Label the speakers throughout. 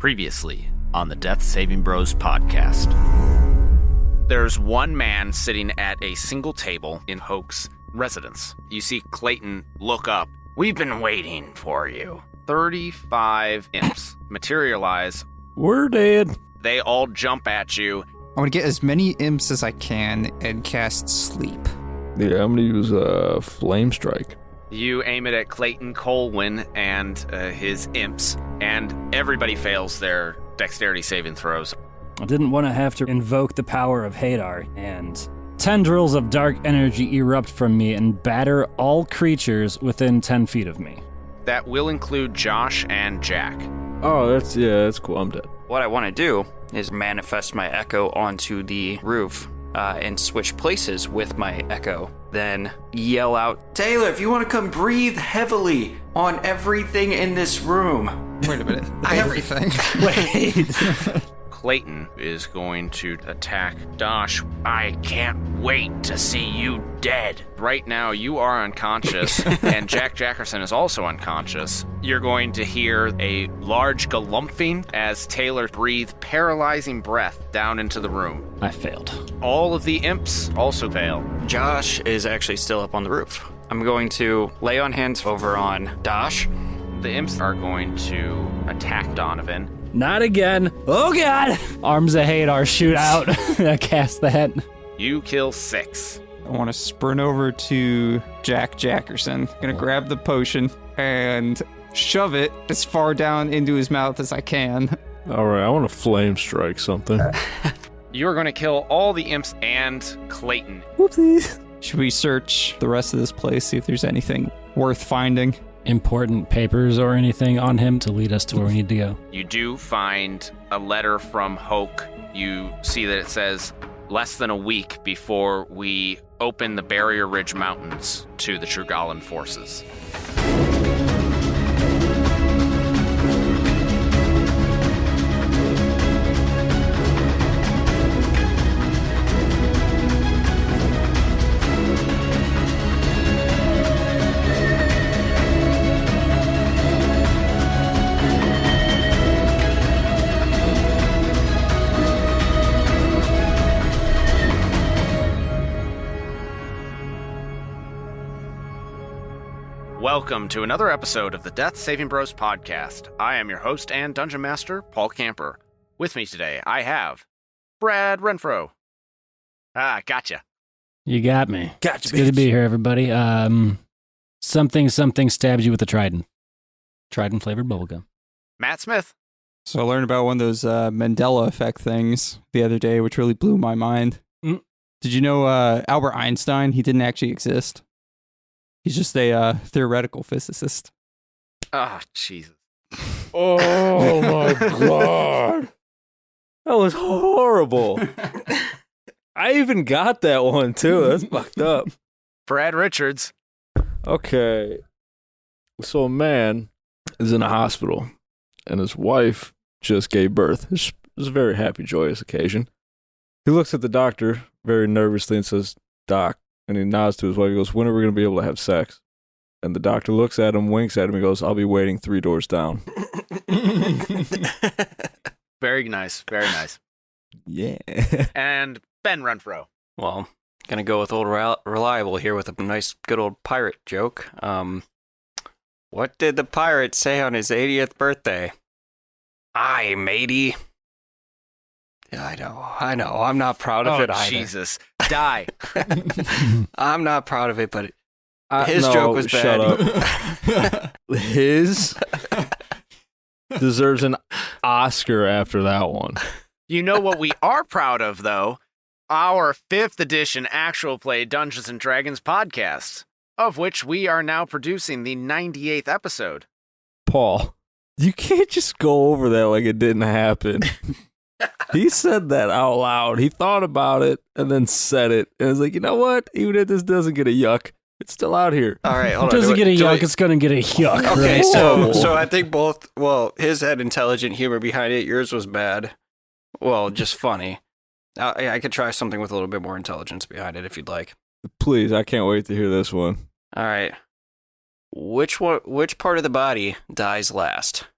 Speaker 1: Previously on the Death Saving Bros podcast. There's one man sitting at a single table in Hoke's residence. You see Clayton look up. We've been waiting for you. 35 imps materialize.
Speaker 2: We're dead.
Speaker 1: They all jump at you.
Speaker 3: I'm gonna get as many imps as I can and cast sleep.
Speaker 2: Yeah, I'm gonna use Flame Strike.
Speaker 1: You aim it at Clayton Colwyn and his imps, and everybody fails their dexterity saving throws.
Speaker 4: I didn't want to have to invoke the power of Hadar, and tendrils of dark energy erupt from me and batter all creatures within 10 feet of me.
Speaker 1: That will include Josh and Jack.
Speaker 2: Oh, that's cool. I'm dead.
Speaker 5: What I want to do is manifest my echo onto the roof and switch places with my echo. Then yell out, Taylor, if you want to come breathe heavily on everything in this room.
Speaker 3: Wait a minute. Everything.
Speaker 4: Wait.
Speaker 1: Clayton is going to attack Dosh. I can't wait to see you dead. Right now, you are unconscious, and Jack Jackerson is also unconscious. You're going to hear a large galumphing as Taylor breathes paralyzing breath down into the room.
Speaker 4: I failed.
Speaker 1: All of the imps also fail.
Speaker 5: Josh is actually still up on the roof. I'm going to lay on hands over on Dosh.
Speaker 1: The imps are going to attack Donovan.
Speaker 4: Not again. Oh, God. Arms of Hadar shoot out. I cast that.
Speaker 1: You kill 6.
Speaker 3: I want to sprint over to Jack Jackerson. Gonna grab the potion and shove it as far down into his mouth as I can.
Speaker 2: All right, I want to Flame Strike something.
Speaker 1: You are going to kill all the imps and Clayton.
Speaker 3: Whoopsies. Should we search the rest of this place, see if there's anything worth finding?
Speaker 4: Important papers or anything on him to lead us to where we need to go.
Speaker 1: You do find a letter from Hoke. You see that it says, less than a week before we open the Barrier Ridge Mountains to the Trugalan forces. Welcome to another episode of the Death Saving Bros podcast. I am your host and Dungeon Master, Paul Camper. With me today, I have Brad Renfro. Gotcha.
Speaker 4: You got me.
Speaker 2: Gotcha,
Speaker 4: It's good to be here, everybody. Something stabbed you with a trident. Trident-flavored bubblegum.
Speaker 1: Matt Smith.
Speaker 3: So I learned about one of those Mandela effect things the other day, which really blew my mind. Did you know Albert Einstein, he didn't actually exist? He's just a theoretical physicist.
Speaker 1: Oh, Jesus.
Speaker 2: Oh my God. That was horrible. I even got that one too. That's fucked up.
Speaker 1: Brad Richards.
Speaker 2: Okay. So a man is in a hospital and his wife just gave birth. It was a very happy, joyous occasion. He looks at the doctor very nervously and says, Doc, and he nods to his wife. He goes, when are we going to be able to have sex? And the doctor looks at him, winks at him. He goes, I'll be waiting 3 doors down.
Speaker 1: Very nice. Very nice.
Speaker 2: Yeah.
Speaker 1: And Ben Renfro.
Speaker 5: Well, gonna go with old Reliable here with a nice good old pirate joke. What did the pirate say on his 80th birthday? Aye, matey. Yeah, I know. I'm not proud of it either.
Speaker 1: Jesus. Die.
Speaker 5: I'm not proud of it, but his joke was bad.
Speaker 2: Shut up. His deserves an Oscar after that one.
Speaker 1: You know what we are proud of, though? Our 5th edition actual play Dungeons & Dragons podcast, of which we are now producing the 98th episode.
Speaker 2: Paul, you can't just go over that like it didn't happen. He said that out loud. He thought about it and then said it. And was like, you know what? Even if this doesn't get a yuck, it's still out here.
Speaker 5: All right, hold
Speaker 4: It
Speaker 5: on.
Speaker 4: doesn't get a yuck, it's going to get a yuck.
Speaker 5: Okay,
Speaker 4: Right?
Speaker 5: so I think both, his had intelligent humor behind it. Yours was bad. Well, just funny. I could try something with a little bit more intelligence behind it if you'd like.
Speaker 2: Please, I can't wait to hear this one.
Speaker 5: All right. Which part of the body dies last?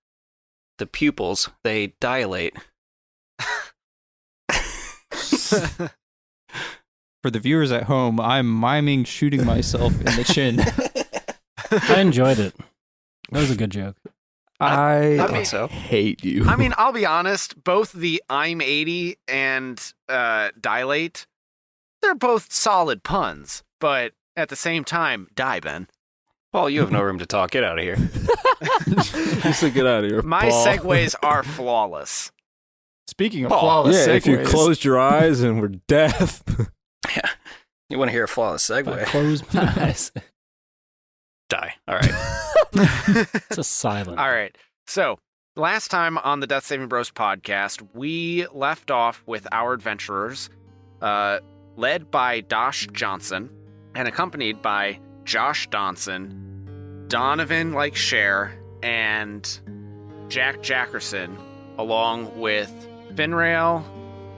Speaker 5: the pupils, they dilate.
Speaker 3: For the viewers at home, I'm miming shooting myself in the chin.
Speaker 4: I enjoyed it. That was a good joke.
Speaker 3: I
Speaker 5: I think so.
Speaker 2: hate you.
Speaker 1: I mean, I'll be honest, both the I'm 80 and dilate, they're both solid puns, but at the same time, die, Ben.
Speaker 5: Paul, you have no room to talk. Get out of here.
Speaker 2: Just to get out of here.
Speaker 1: My
Speaker 2: Paul.
Speaker 1: segues are flawless.
Speaker 3: Speaking of
Speaker 5: Paul.
Speaker 3: flawless
Speaker 2: Yeah, if you
Speaker 3: segues,
Speaker 2: closed your eyes and were deaf.
Speaker 5: You want to hear a flawless
Speaker 4: I
Speaker 5: segue?
Speaker 4: close my eyes.
Speaker 5: Die. All right.
Speaker 4: It's a silent.
Speaker 1: All right. So, last time on the Death Saving Bros podcast, we left off with our adventurers, led by Dosh Johnson and accompanied by Josh Donson, Donovan like Cher, and Jack Jackerson, along with Finrail,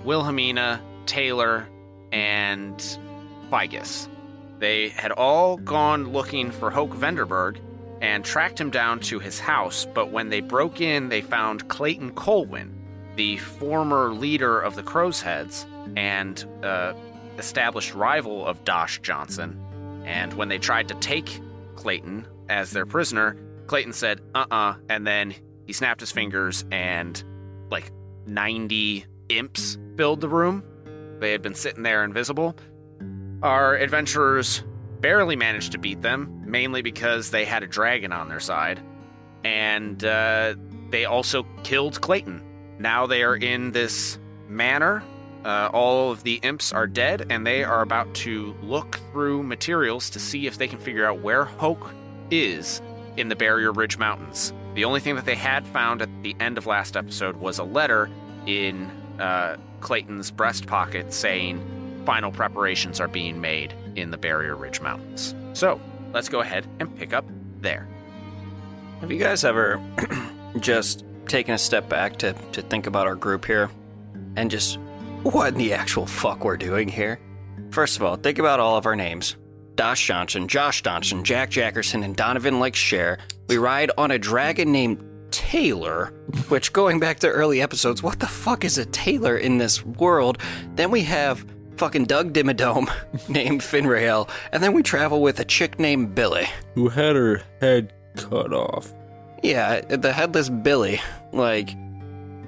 Speaker 1: Wilhelmina, Taylor, and Figus. They had all gone looking for Hoke Venderberg and tracked him down to his house, but when they broke in, they found Clayton Colwyn, the former leader of the Crow's Heads and established rival of Dosh Johnson. And when they tried to take Clayton as their prisoner, Clayton said, and then he snapped his fingers and like 90 imps filled the room. They had been sitting there invisible. Our adventurers barely managed to beat them, mainly because they had a dragon on their side. And they also killed Clayton. Now they are in this manor. All of the imps are dead, and they are about to look through materials to see if they can figure out where Hoke is in the Barrier Ridge Mountains. The only thing that they had found at the end of last episode was a letter in Clayton's breast pocket saying final preparations are being made in the Barrier Ridge Mountains. So, let's go ahead and pick up there.
Speaker 5: Have you guys ever just taken a step back to think about our group here and just what in the actual fuck we're doing here? First of all, think about all of our names. Dosh Johnson, Josh Johnson, Jack Jackerson, and Donovan like Cher. We ride on a dragon named Taylor, which going back to early episodes, what the fuck is a Taylor in this world? Then we have fucking Doug Dimmadome named Finrail, and then we travel with a chick named Billy.
Speaker 2: Who had her head cut off.
Speaker 5: Yeah, the headless Billy. Like,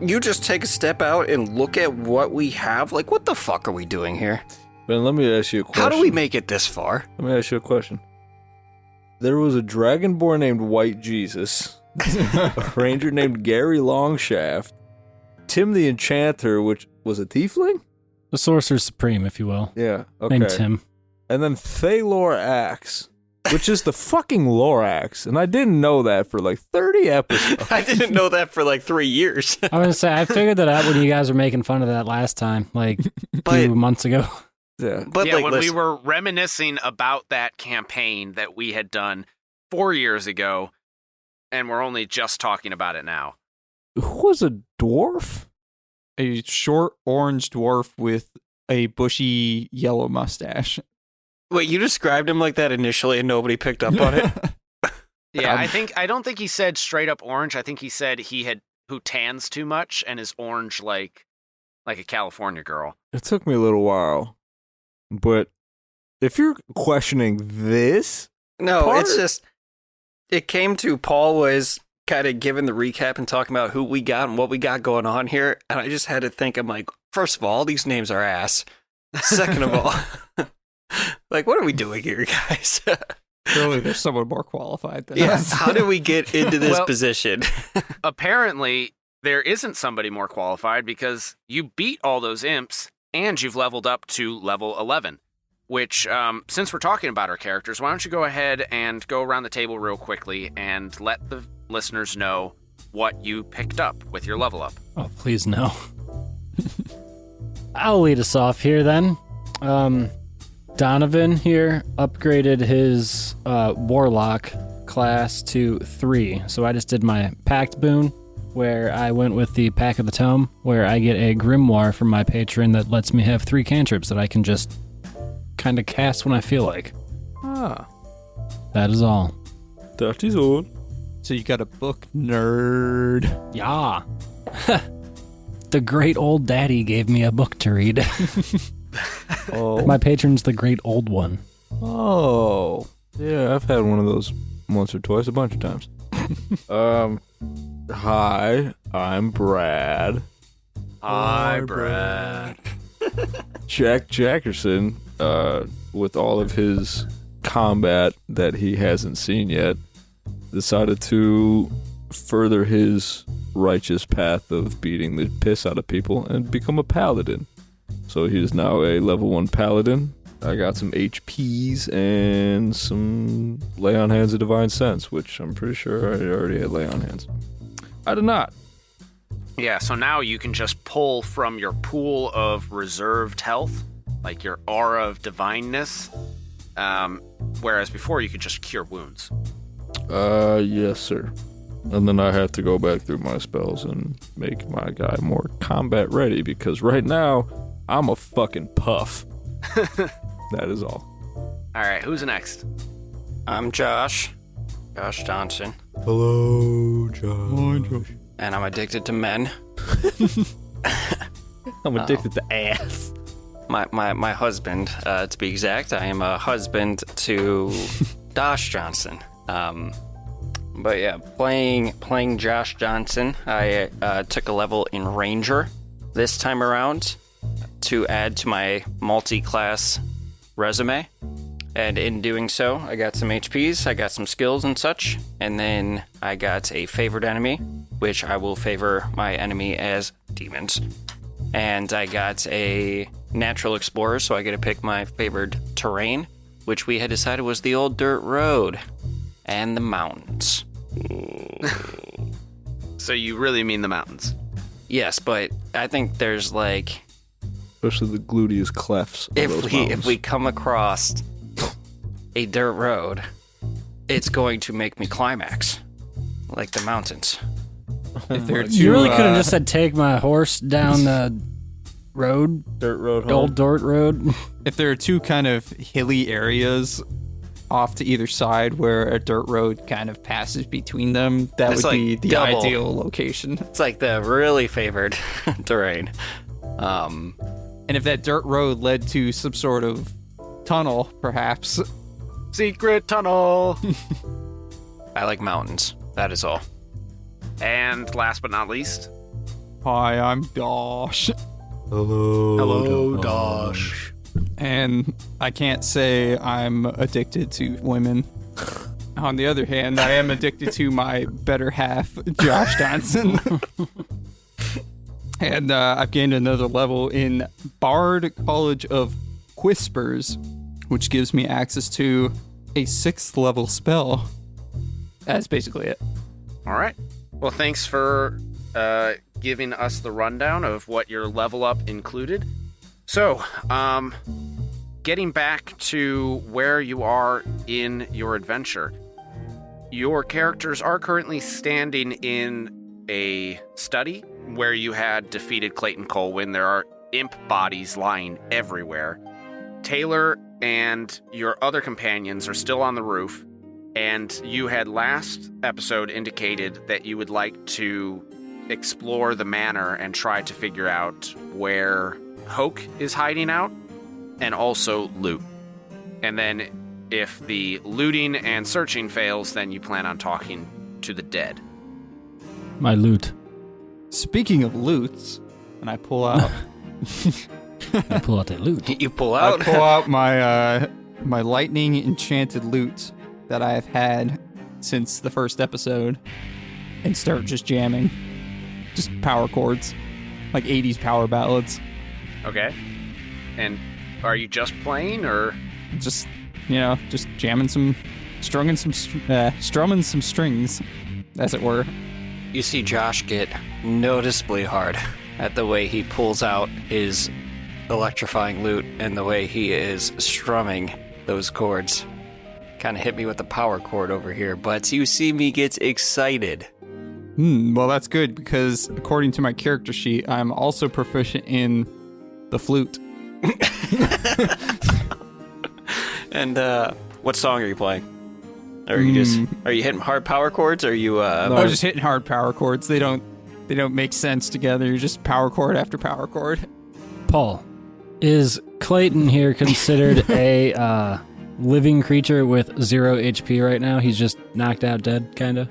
Speaker 5: you just take a step out and look at what we have. Like, what the fuck are we doing here?
Speaker 2: Ben, let me ask you a question.
Speaker 5: How do we make it this far?
Speaker 2: Let me ask you a question. There was a dragonborn named White Jesus, a ranger named Gary Longshaft, Tim the Enchanter, which was a tiefling?
Speaker 4: The Sorcerer Supreme, if you will.
Speaker 2: Yeah, okay.
Speaker 4: Named Tim.
Speaker 2: And then Thalor Axe, which is the fucking Lorax, and I didn't know that for like 30 episodes.
Speaker 5: I didn't know that for like 3 years.
Speaker 4: I was going to say, I figured that out when you guys were making fun of that last time, like a
Speaker 5: But-
Speaker 4: few months ago.
Speaker 2: Yeah.
Speaker 5: But
Speaker 1: yeah,
Speaker 5: like,
Speaker 1: when
Speaker 5: listen,
Speaker 1: we were reminiscing about that campaign that we had done 4 years ago, and we're only just talking about it now.
Speaker 2: Who was a dwarf?
Speaker 3: a short orange dwarf with a bushy yellow mustache.
Speaker 5: wait, you described him like that initially and nobody picked up on it?
Speaker 1: Yeah, I don't think he said straight up orange. I think he said he had who tans too much and is orange like a California girl.
Speaker 2: It took me a little while, but if you're questioning this,
Speaker 5: No,
Speaker 2: part?
Speaker 5: it's just, it came to Paul was kind of giving the recap and talking about who we got and what we got going on here. And I just had to think, I'm like, first of all these names are ass. Second of all, like, what are we doing here, guys?
Speaker 3: Surely there's someone more qualified than
Speaker 5: Yeah,
Speaker 3: us.
Speaker 5: how did we get into this
Speaker 1: Well-
Speaker 5: position?
Speaker 1: Apparently, there isn't somebody more qualified because you beat all those imps and you've leveled up to level 11. Which, since we're talking about our characters, why don't you go ahead and go around the table real quickly and let the listeners know what you picked up with your level up.
Speaker 4: Oh, please no. I'll lead us off here then. Donovan here upgraded his Warlock class to 3. So I just did my Pact boon, where I went with the Pack of the Tome, where I get a Grimoire from my patron that lets me have 3 cantrips that I can just kind of cast when I feel like.
Speaker 2: ah,
Speaker 4: That is all.
Speaker 2: that is all.
Speaker 3: So you got a book, nerd.
Speaker 4: Yeah. The great old daddy gave me a book to read.
Speaker 2: Oh.
Speaker 4: My patron's the great old one.
Speaker 2: Oh. Yeah, I've had one of those once or twice, a bunch of times. Hi, I'm Brad.
Speaker 1: Hi, Brad.
Speaker 2: Jack Jackerson, with all of his combat that he hasn't seen yet, decided to further his righteous path of beating the piss out of people and become a paladin. So he is now a level 1 paladin. I got some HPs and some lay on hands of divine sense, which I'm pretty sure I already had lay on hands. I did not.
Speaker 1: Yeah, so now you can just pull from your pool of reserved health, like your aura of divineness, whereas before you could just cure wounds.
Speaker 2: Yes, sir. And then I have to go back through my spells and make my guy more combat ready, because right now, I'm a fucking puff. That is all.
Speaker 1: All right, who's next?
Speaker 5: I'm Josh Johnson,
Speaker 2: Hello, Josh.
Speaker 5: and I'm addicted to men.
Speaker 2: I'm addicted to ass.
Speaker 5: My husband, to be exact, I am a husband to Josh Johnson. But yeah, playing Josh Johnson, I took a level in Ranger this time around to add to my multi-class resume. And in doing so, I got some HPs, I got some skills and such, and then I got a favored enemy, which I will favor my enemy as demons. And I got a natural explorer, so I get to pick my favored terrain, which we had decided was the old dirt road and the mountains.
Speaker 1: So you really mean the mountains?
Speaker 5: Yes, but I think there's like,
Speaker 2: Especially the gluteus clefts. Of those
Speaker 5: if
Speaker 2: mountains.
Speaker 5: we come across a dirt road, it's going to make me climax, like the mountains.
Speaker 3: If there are two,
Speaker 4: You really could have just said, take my horse down the road,
Speaker 2: dirt road home.
Speaker 4: old dirt road.
Speaker 3: if there are two kind of hilly areas off to either side where a dirt road kind of passes between them, that
Speaker 5: It's
Speaker 3: would
Speaker 5: like
Speaker 3: be the
Speaker 5: double.
Speaker 3: ideal location.
Speaker 5: It's like the really favored terrain.
Speaker 3: And if that dirt road led to some sort of tunnel, perhaps.
Speaker 1: Secret tunnel.
Speaker 5: I like mountains. That is all.
Speaker 1: And last but not least,
Speaker 3: Hi, I'm Dosh.
Speaker 2: Hello,
Speaker 1: Dosh.
Speaker 3: And I can't say I'm addicted to women. On the other hand, I am addicted to my better half, Josh Johnson. And I've gained another level in Bard College of Whispers, which gives me access to a 6th level spell. That's basically it.
Speaker 1: All right. Well, thanks for giving us the rundown of what your level up included. So, getting back to where you are in your adventure, your characters are currently standing in a study where you had defeated Clayton Colwyn. There are imp bodies lying everywhere. Taylor and your other companions are still on the roof, and you had last episode indicated that you would like to explore the manor and try to figure out where Hoke is hiding out, and also loot. And then if the looting and searching fails, then you plan on talking to the dead.
Speaker 4: My loot.
Speaker 3: Speaking of loots, and I pull out
Speaker 4: I pull out that loot.
Speaker 5: You pull
Speaker 3: I
Speaker 5: out.
Speaker 3: pull out my my lightning enchanted loot that I have had since the first episode and start just jamming. Just power chords. Like 80s power ballads.
Speaker 1: Okay. And are you just playing, or?
Speaker 3: Just, just jamming strumming some strings, as it were.
Speaker 5: You see Josh get noticeably hard at the way he pulls out his electrifying loot and the way he is strumming those chords. Kind of hit me with the power chord over here, but you see me get excited.
Speaker 3: Well, that's good, because according to my character sheet, I'm also proficient in the flute.
Speaker 5: And what song are you playing? Or are you hitting hard power chords? Or are you?
Speaker 3: I was just hitting hard power chords. They don't make sense together. You're just power chord after power chord.
Speaker 4: Paul, is Clayton here considered a living creature with 0 HP right now? He's just knocked out dead, kind of?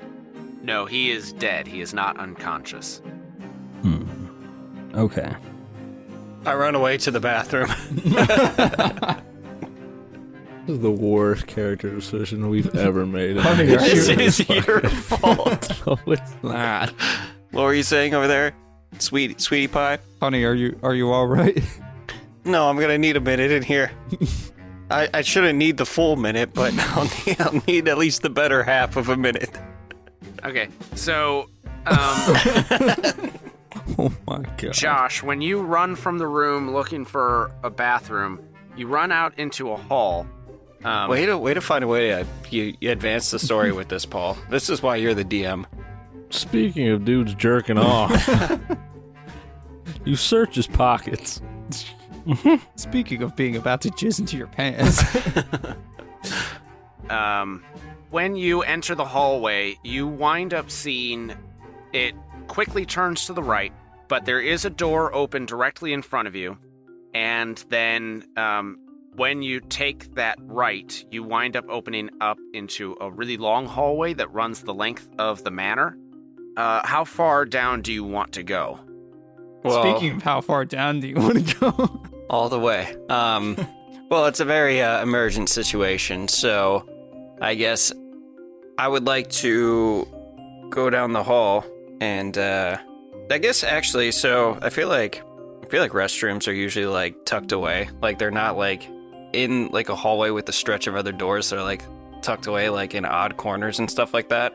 Speaker 1: No, he is dead. He is not unconscious.
Speaker 4: Okay.
Speaker 5: I run away to the bathroom.
Speaker 2: This is the worst character decision we've ever made.
Speaker 5: This is your fault.
Speaker 2: No, it's not.
Speaker 5: What were you saying over there, sweetie pie?
Speaker 3: Honey, are you all right?
Speaker 5: No, I'm gonna need a minute in here. I shouldn't need the full minute, but I'll need at least the better half of a minute.
Speaker 1: Okay, so,
Speaker 2: Oh my god.
Speaker 1: Josh, when you run from the room looking for a bathroom, you run out into a hall.
Speaker 5: Way to find a way to you advance the story with this, Paul. This is why you're the DM.
Speaker 2: Speaking of dudes jerking off, you search his pockets.
Speaker 3: Speaking of being about to jizz into your pants.
Speaker 1: When you enter the hallway, you wind up seeing it quickly turns to the right, but there is a door open directly in front of you. And then when you take that right, you wind up opening up into a really long hallway that runs the length of the manor. How far down do you want to go?
Speaker 5: Well,
Speaker 3: Speaking of how far down do you want to go?
Speaker 5: all the way. Well, it's a very emergent situation, so I guess I would like to go down the hall and I guess actually, so I feel like restrooms are usually like tucked away, like they're not like in like a hallway with a stretch of other doors. They're like tucked away like in odd corners and stuff like that.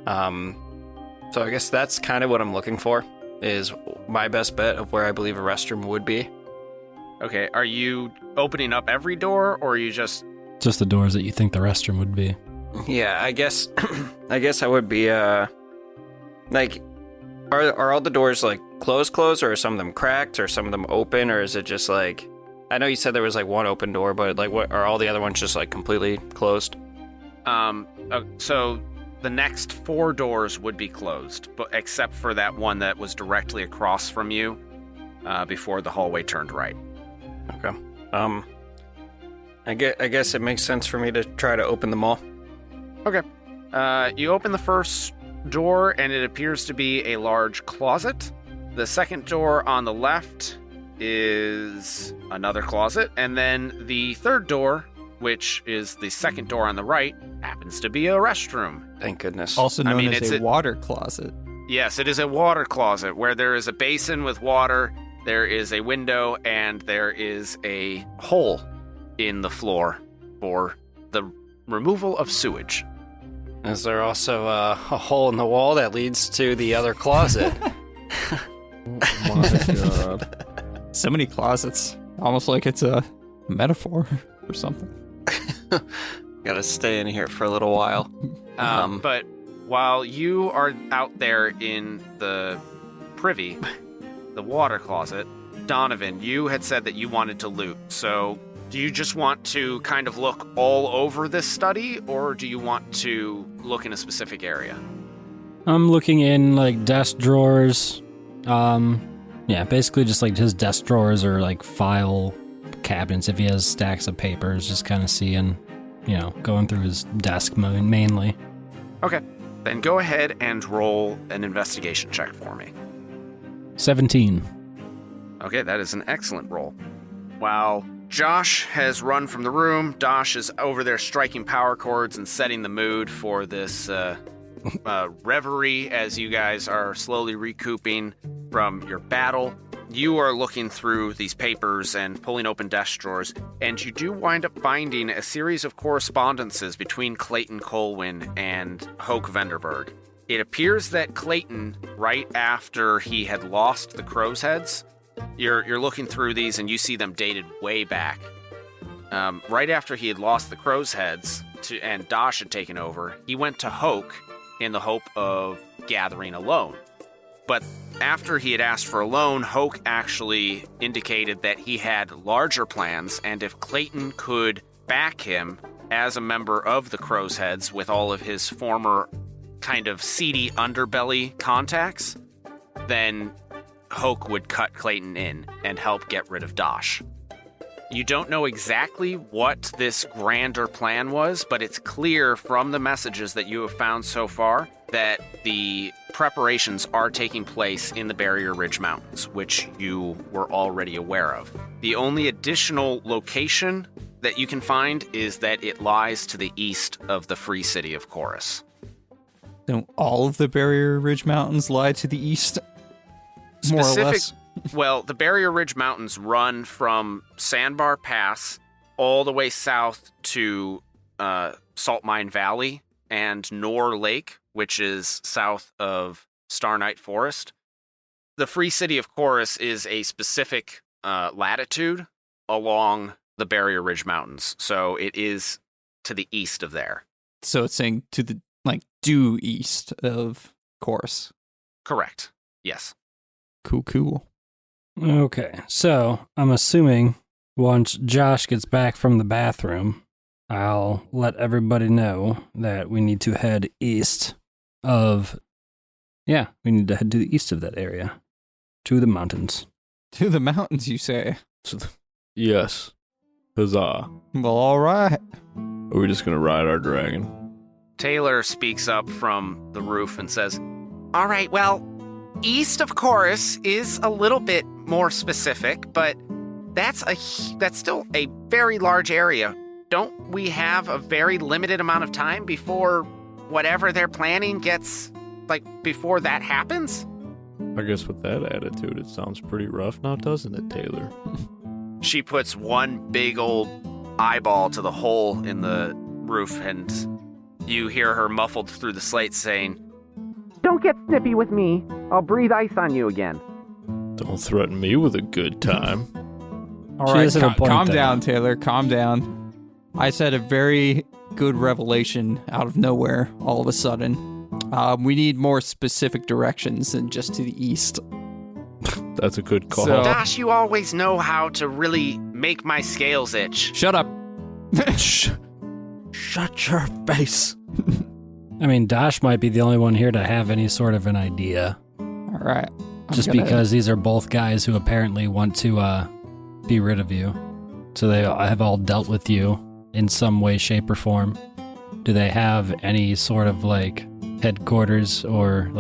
Speaker 5: So I guess that's kind of what I'm looking for, is my best bet of where I believe a restroom would be.
Speaker 1: Okay, are you opening up every door, or are you just...
Speaker 4: Just the doors that you think the restroom would be.
Speaker 5: Yeah, I guess I would be like, are all the doors like closed, or are some of them cracked, or some of them open, or is it just like, I know you said there was like one open door, but like what are all the other ones just like completely closed?
Speaker 1: So the next 4 doors would be closed, but except for that one that was directly across from you before the hallway turned right.
Speaker 5: Okay. I guess it makes sense for me to try to open them all.
Speaker 1: Okay. You open the first door, and it appears to be a large closet. The second door on the left is another closet, and then the third door, which is the second door on the right, happens to be a restroom.
Speaker 5: Thank goodness.
Speaker 3: Also known as
Speaker 1: it's
Speaker 3: a water closet.
Speaker 1: Yes, it is a water closet where there is a basin with water, there is a window, and there is a hole in the floor for the removal of sewage.
Speaker 5: Is there also a hole in the wall that leads to the other closet?
Speaker 2: Oh my god.
Speaker 3: So many closets. Almost like it's a metaphor or something.
Speaker 5: Gotta stay in here for a little while.
Speaker 1: But while you are out there in the privy, the water closet, Donovan, you had said that you wanted to loot. So do you just want to kind of look all over this study, or do you want to look in a specific area?
Speaker 4: I'm looking in like desk drawers. Yeah, basically just like his desk drawers or like file cabinets if he has stacks of papers, just kind of seeing, going through his desk mainly.
Speaker 1: Okay, then go ahead and roll an investigation check for me.
Speaker 4: 17.
Speaker 1: Okay, that is an excellent roll. While Josh has run from the room, Dosh is over there striking power chords and setting the mood for this reverie as you guys are slowly recouping from your battle. You are looking through these papers and pulling open desk drawers, and you do wind up finding a series of correspondences between Clayton Colwyn and Hoke Vanderberg. It appears that Clayton, right after he had lost the crow's heads, you're looking through these and you see them dated way back. Right after he had lost the crow's heads and Dosh had taken over, he went to Hoke in the hope of gathering a loan. But after he had asked for a loan, Hoke actually indicated that he had larger plans, and if Clayton could back him as a member of the Crow's Heads with all of his former kind of seedy underbelly contacts, then Hoke would cut Clayton in and help get rid of Dosh. You don't know exactly what this grander plan was, but it's clear from the messages that you have found so far that the preparations are taking place in the Barrier Ridge Mountains, which you were already aware of. The only additional location that you can find is that it lies to the east of the free city of Chorus.
Speaker 3: Don't all of the Barrier Ridge Mountains lie to the east? More or less.
Speaker 1: Well, the Barrier Ridge Mountains run from Sandbar Pass all the way south to Salt Mine Valley and Nor Lake, which is south of Star Night Forest. The free city of Chorus is a specific latitude along the Barrier Ridge Mountains, so it is to the east of there.
Speaker 3: So it's saying to the due east of Chorus.
Speaker 1: Correct. Yes.
Speaker 3: Cool.
Speaker 4: Okay, so I'm assuming once Josh gets back from the bathroom, I'll let everybody know that we need to head east of... Yeah, we need to head to the east of that area. To the mountains.
Speaker 3: To the mountains, you say?
Speaker 2: Yes. Huzzah.
Speaker 3: Well, all right.
Speaker 2: Are we just gonna ride our dragon?
Speaker 1: Taylor speaks up from the roof and says, "All right, well, east of Chorus is a little bit more specific, but that's still a very large area. Don't we have a very limited amount of time before whatever they're planning gets, before that happens?"
Speaker 2: I guess with that attitude, it sounds pretty rough now, doesn't it, Taylor?
Speaker 1: She puts one big old eyeball to the hole in the roof, and you hear her muffled through the slate saying, "Don't get snippy with me. I'll breathe ice on you again."
Speaker 2: Don't threaten me with a good time.
Speaker 3: All
Speaker 4: She
Speaker 3: right,
Speaker 4: does have a point
Speaker 3: calm
Speaker 4: there.
Speaker 3: down, Taylor. Calm down. I said a very good revelation out of nowhere all of a sudden. We need more specific directions than just to the east.
Speaker 2: That's a good call.
Speaker 3: So-
Speaker 1: Dash, you always know how to really make my scales itch.
Speaker 3: Shut up.
Speaker 2: Shut your face.
Speaker 4: I mean, Dosh might be the only one here to have any sort of an idea.
Speaker 3: All right.
Speaker 4: Just because these are both guys who apparently want to be rid of you. So they have all dealt with you in some way, shape, or form. Do they have any sort of headquarters or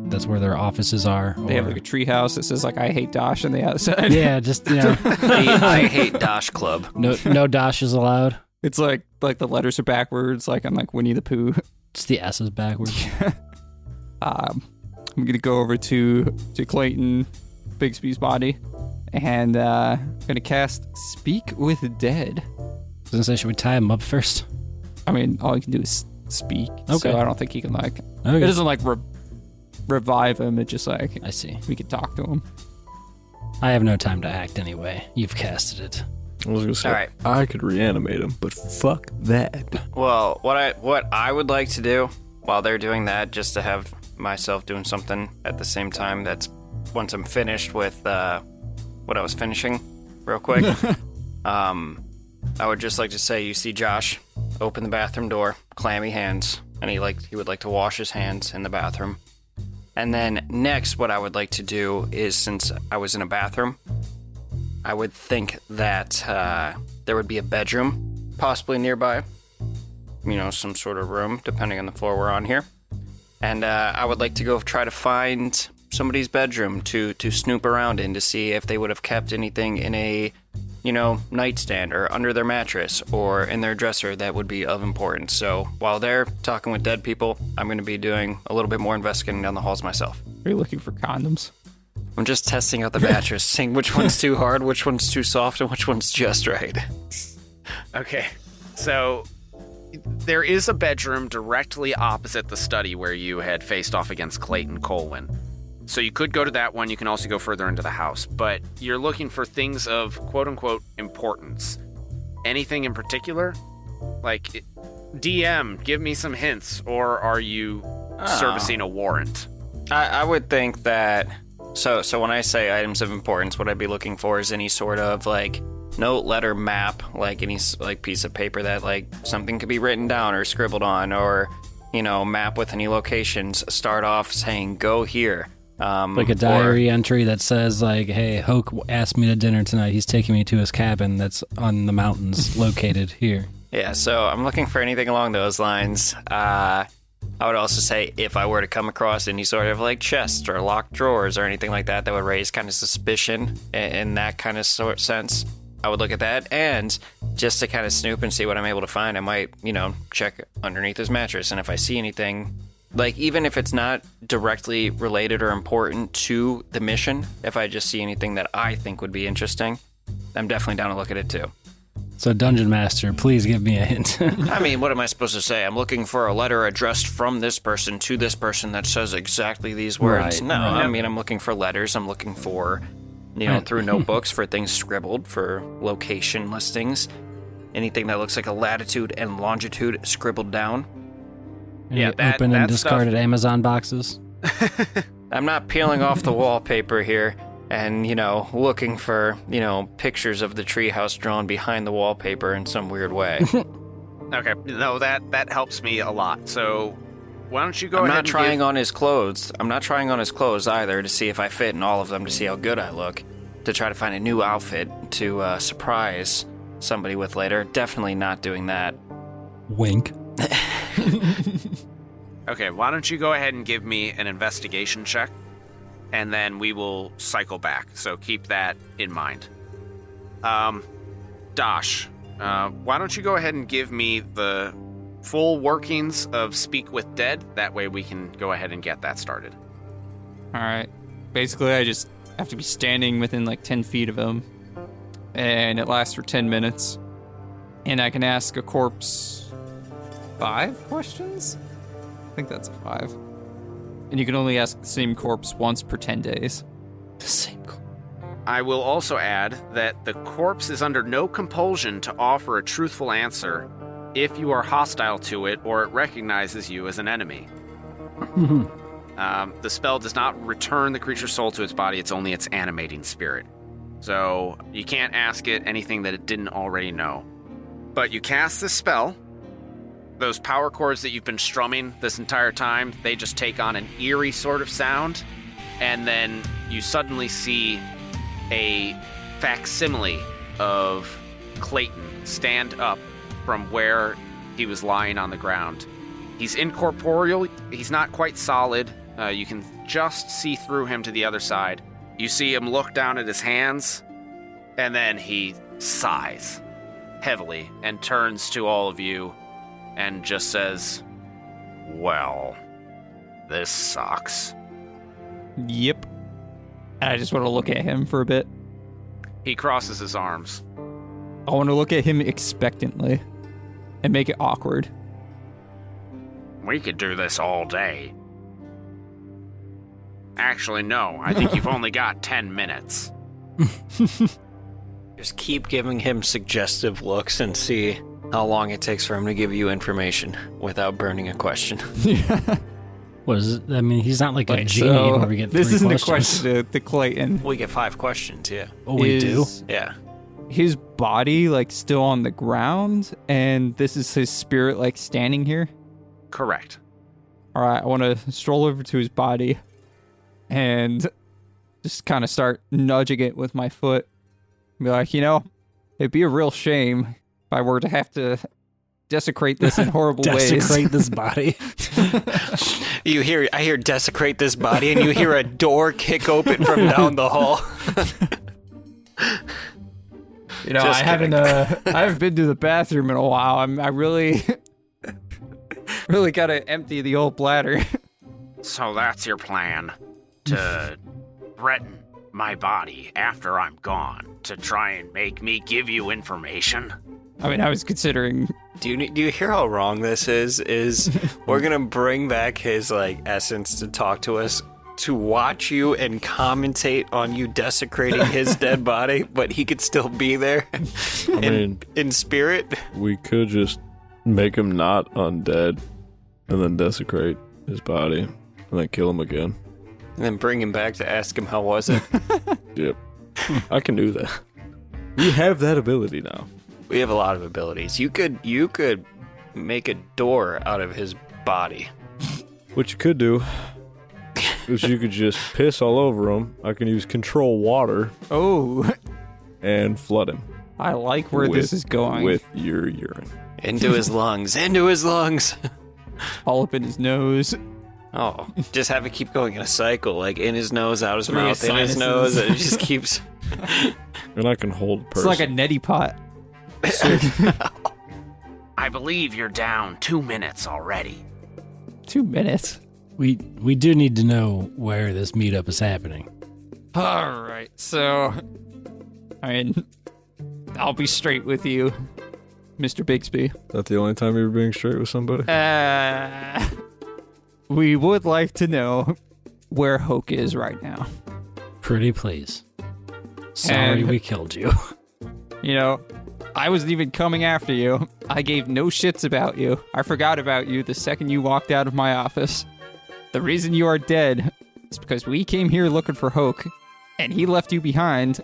Speaker 4: that's where their offices are?
Speaker 3: They have
Speaker 4: or-
Speaker 3: a tree house that says I hate Dosh on the outside.
Speaker 4: Yeah, just
Speaker 5: The I Hate Dosh Club.
Speaker 4: no Dosh is allowed.
Speaker 3: It's like the letters are backwards, like on Winnie the Pooh.
Speaker 4: Just the S is backwards.
Speaker 3: I'm gonna go over to Clayton Bigsby's body, and I'm gonna cast Speak with Dead.
Speaker 4: I was gonna say, should we tie him up first?
Speaker 3: I mean, all he can do is speak.
Speaker 4: Okay.
Speaker 3: So I don't think he can
Speaker 4: Okay.
Speaker 3: It doesn't revive him. It just
Speaker 4: I see.
Speaker 3: we could talk to him.
Speaker 4: I have no time to act anyway. You've casted it.
Speaker 2: I was gonna say,
Speaker 5: All right.
Speaker 2: I could reanimate him, but fuck that.
Speaker 5: Well, what I would like to do while they're doing that, just to have myself doing something at the same time, that's once I'm finished with what I was finishing real quick, I would just like to say, you see Josh open the bathroom door, clammy hands, and he would like to wash his hands in the bathroom. And then next, what I would like to do is, since I was in a bathroom, I would think that there would be a bedroom possibly nearby. Some sort of room, depending on the floor we're on here. And I would like to go try to find somebody's bedroom to snoop around in to see if they would have kept anything in a, nightstand or under their mattress or in their dresser that would be of importance. So while they're talking with dead people, I'm going to be doing a little bit more investigating down the halls myself.
Speaker 3: Are you looking for condoms?
Speaker 5: I'm just testing out the mattress, seeing which one's too hard, which one's too soft, and which one's just right.
Speaker 1: Okay, so there is a bedroom directly opposite the study where you had faced off against Clayton Colwyn. So you could go to that one. You can also go further into the house. But you're looking for things of quote-unquote importance. Anything in particular? DM, give me some hints. Or are you servicing a warrant?
Speaker 5: I would think that... So when I say items of importance, what I'd be looking for is any sort of, note, letter, map, like any like piece of paper that like something could be written down or scribbled on, or map with any locations. Start off saying go here.
Speaker 4: Like a diary entry that says like, hey, Hoke asked me to dinner tonight. He's taking me to his cabin that's on the mountains located here.
Speaker 5: Yeah, so I'm looking for anything along those lines. I would also say if I were to come across any sort of like chests or locked drawers or anything like that would raise kind of suspicion in that kind of sense, I would look at that. And just to kind of snoop and see what I'm able to find, I might, check underneath his mattress. And if I see anything, like even if it's not directly related or important to the mission, if I just see anything that I think would be interesting, I'm definitely down to look at it too.
Speaker 4: So, Dungeon Master, please give me a hint.
Speaker 5: I mean, what am I supposed to say? I'm looking for a letter addressed from this person to this person that says exactly these words.
Speaker 4: Right,
Speaker 5: no,
Speaker 4: right.
Speaker 5: I mean, I'm looking for letters. I'm looking for, through notebooks for things scribbled, for location listings, anything that looks like a latitude and longitude scribbled down.
Speaker 4: Any
Speaker 1: Yeah, that-
Speaker 4: open and
Speaker 1: that
Speaker 4: discarded
Speaker 1: stuff-
Speaker 4: Amazon boxes.
Speaker 5: I'm not peeling off the wallpaper here and, looking for, pictures of the treehouse drawn behind the wallpaper in some weird way.
Speaker 1: Okay, no, that helps me a lot. So why don't you go
Speaker 5: I'm
Speaker 1: ahead
Speaker 5: not
Speaker 1: and
Speaker 5: trying
Speaker 1: give...
Speaker 5: on his clothes. I'm not trying on his clothes either to see if I fit in all of them, to see how good I look, to try to find a new outfit to surprise somebody with later. Definitely not doing that.
Speaker 4: Wink.
Speaker 1: Okay, why don't you go ahead and give me an investigation check, and then we will cycle back. So keep that in mind. Dosh, why don't you go ahead and give me the full workings of Speak with Dead? That way we can go ahead and get that started.
Speaker 3: All right. Basically, I just have to be standing within like 10 feet of him, and it lasts for 10 minutes. And I can ask a corpse 5 questions? I think that's a 5. And you can only ask the same corpse once per 10 days.
Speaker 4: The same corpse.
Speaker 1: I will also add that the corpse is under no compulsion to offer a truthful answer if you are hostile to it or it recognizes you as an enemy. The spell does not return the creature's soul to its body, it's only its animating spirit. So you can't ask it anything that it didn't already know. But you cast this spell, those power chords that you've been strumming this entire time, they just take on an eerie sort of sound, and then you suddenly see a facsimile of Clayton stand up from where he was lying on the ground. He's incorporeal, he's not quite solid, you can just see through him to the other side. You see him look down at his hands, and then he sighs heavily and turns to all of you and just says, "Well, this sucks."
Speaker 3: Yep. And I just want to look at him for a bit.
Speaker 1: He crosses his arms.
Speaker 3: I want to look at him expectantly and make it awkward.
Speaker 1: "We could do this all day." "Actually, no. I think you've only got 10 minutes.
Speaker 5: Just keep giving him suggestive looks and see how long it takes for him to give you information without burning a question.
Speaker 4: What is it? I mean, he's not like a
Speaker 3: Wait,
Speaker 4: genie
Speaker 3: so
Speaker 4: where we get
Speaker 3: this
Speaker 4: 3
Speaker 3: isn't
Speaker 4: questions.
Speaker 3: a question to Clayton.
Speaker 5: We get 5 questions, yeah.
Speaker 4: Oh, we do?
Speaker 3: Is
Speaker 5: Yeah.
Speaker 3: his body like still on the ground, and this is his spirit like standing here?
Speaker 1: Correct.
Speaker 3: All right, I want to stroll over to his body and just kind of start nudging it with my foot. Be like, it'd be a real shame if I were to have to desecrate this in horrible ways.
Speaker 4: Desecrate this body.
Speaker 5: I hear desecrate this body, and you hear a door kick open from down the hall. Just
Speaker 3: I haven't been to the bathroom in a while. I really, really gotta empty the old bladder.
Speaker 1: So that's your plan, to threaten my body after I'm gone, to try and make me give you information?
Speaker 3: I mean, I was considering.
Speaker 5: Do you hear how wrong this is? We're gonna bring back his essence to talk to us, to watch you and commentate on you desecrating his dead body, but he could still be there in spirit.
Speaker 2: We could just make him not undead and then desecrate his body and then kill him again.
Speaker 5: And then bring him back to ask him how was it.
Speaker 2: Yep. I can do that. We have that ability now.
Speaker 5: We have a lot of abilities. You could make a door out of his body.
Speaker 2: What you could do is you could just piss all over him. I can use control water
Speaker 3: Oh,
Speaker 2: and flood him
Speaker 3: I like where this is going.
Speaker 2: with your urine.
Speaker 5: Into his lungs. Into his lungs.
Speaker 3: All up in his nose.
Speaker 5: Oh, just have it keep going in a cycle, like in his nose, out his
Speaker 3: Through
Speaker 5: mouth,
Speaker 3: his
Speaker 5: in his
Speaker 3: sinuses.
Speaker 5: nose. And it just keeps.
Speaker 2: And I can hold a
Speaker 3: It's
Speaker 2: person.
Speaker 3: like a neti pot.
Speaker 1: I believe you're down 2 minutes already.
Speaker 3: 2 minutes.
Speaker 4: We do need to know where this meetup is happening.
Speaker 3: All right, so I mean, I'll be straight with you, Mr. Bixby.
Speaker 2: That the only time you were being straight with somebody?
Speaker 3: We would like to know where Hoke is right now.
Speaker 4: Pretty please. Sorry
Speaker 3: And-
Speaker 4: we killed you.
Speaker 3: You know, I wasn't even coming after you. I gave no shits about you. I forgot about you the second you walked out of my office. The reason you are dead is because we came here looking for Hoke, and he left you behind,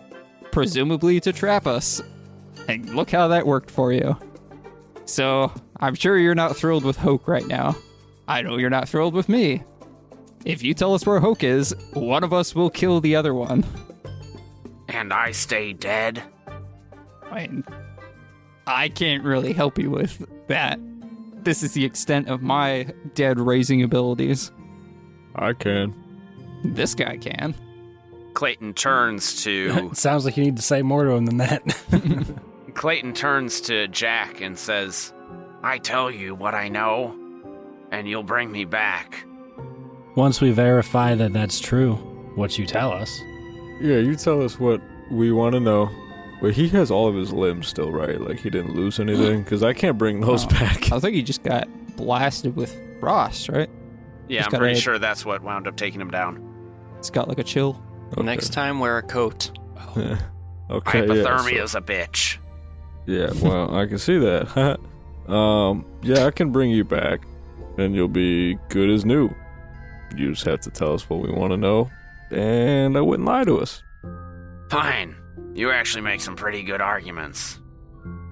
Speaker 3: presumably to trap us. And look how that worked for you. So, I'm sure you're not thrilled with Hoke right now. I know you're not thrilled with me. If you tell us where Hoke is, one of us will kill the other one.
Speaker 1: And I stay dead?
Speaker 3: I mean, I can't really help you with that. This is the extent of my dead raising abilities.
Speaker 2: I can.
Speaker 3: This guy can.
Speaker 1: Clayton turns to
Speaker 4: Sounds like you need to say more to him than that.
Speaker 1: Clayton turns to Jack and says, I tell you what I know, and you'll bring me back.
Speaker 4: Once we verify that that's true, what you tell us.
Speaker 2: Yeah, you tell us what we want to know. Wait, he has all of his limbs still, right? Like, he didn't lose anything? Because I can't bring those
Speaker 3: Oh.
Speaker 2: back.
Speaker 3: I think he just got blasted with frost, right?
Speaker 1: Yeah,
Speaker 3: He's
Speaker 1: I'm
Speaker 3: got
Speaker 1: pretty
Speaker 3: a-
Speaker 1: sure that's what wound up taking him down.
Speaker 3: It's got like a chill.
Speaker 2: Okay.
Speaker 5: Next time, wear a coat.
Speaker 2: Yeah. Okay,
Speaker 1: Hypothermia's a bitch.
Speaker 2: Yeah, well, I can see that. Yeah, I can bring you back, and you'll be good as new. You just have to tell us what we want to know, and I wouldn't lie to us.
Speaker 1: Fine. You actually make some pretty good arguments.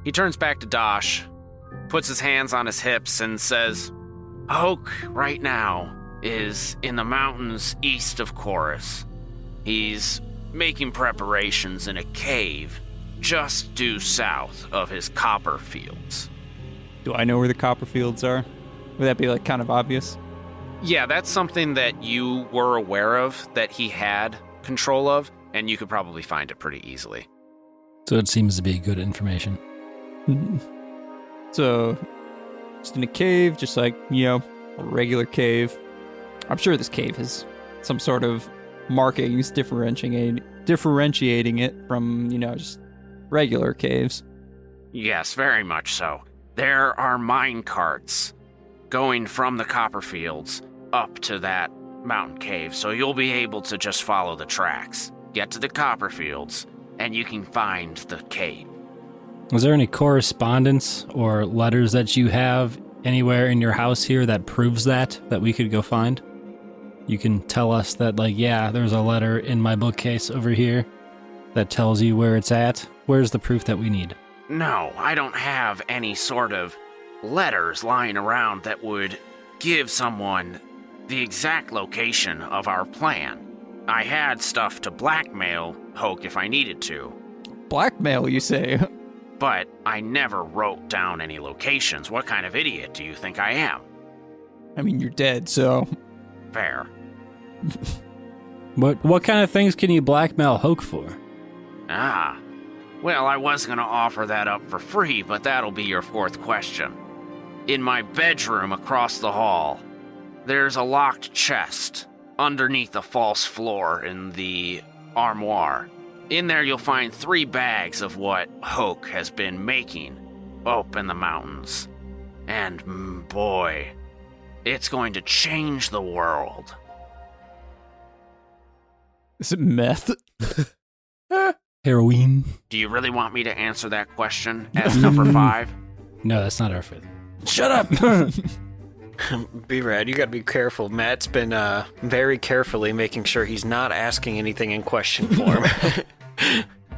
Speaker 1: He turns back to Dosh, puts his hands on his hips, and says, Hoke, right now, is in the mountains east of Chorus. He's making preparations in a cave just due south of his copper fields.
Speaker 3: Do I know where the Copperfields are? Would that be like kind of obvious?
Speaker 1: Yeah, that's something that you were aware of that he had control of, and you could probably find it pretty easily.
Speaker 4: So it seems to be good information.
Speaker 3: So, just in a cave, just like, you know, a regular cave. I'm sure this cave has some sort of markings differentiating it from, you know, just regular caves.
Speaker 1: Yes, very much so. There are mine carts going from the copper fields up to that mountain cave, so you'll be able to just follow the tracks. Get to the copper fields, and you can find the cave.
Speaker 4: Was there any correspondence or letters that you have anywhere in your house here that proves that we could go find? You can tell us that, like, yeah, there's a letter in my bookcase over here that tells you where it's at. Where's the proof that we need?
Speaker 1: No, I don't have any sort of letters lying around that would give someone the exact location of our plan. I had stuff to blackmail Hoke if I needed to,
Speaker 3: Blackmail, you say?
Speaker 1: but I never wrote down any locations. What kind of idiot do you think I am?
Speaker 3: I mean, you're dead, so.
Speaker 1: Fair.
Speaker 4: What kind of things can you blackmail Hoke for?
Speaker 1: Ah. Well, I was going to offer that up for free, but that'll be your fourth question. In my bedroom across the hall, there's a locked chest underneath the false floor in the armoire. In there, you'll find 3 bags of what Hoke has been making up in the mountains. And boy, it's going to change the world.
Speaker 3: Is it meth?
Speaker 4: Heroin?
Speaker 1: Do you really want me to answer that question as number 5?
Speaker 4: No, that's not our fifth. Shut up!
Speaker 5: B-Rad, you gotta be careful. Matt's been very carefully making sure he's not asking anything in question form.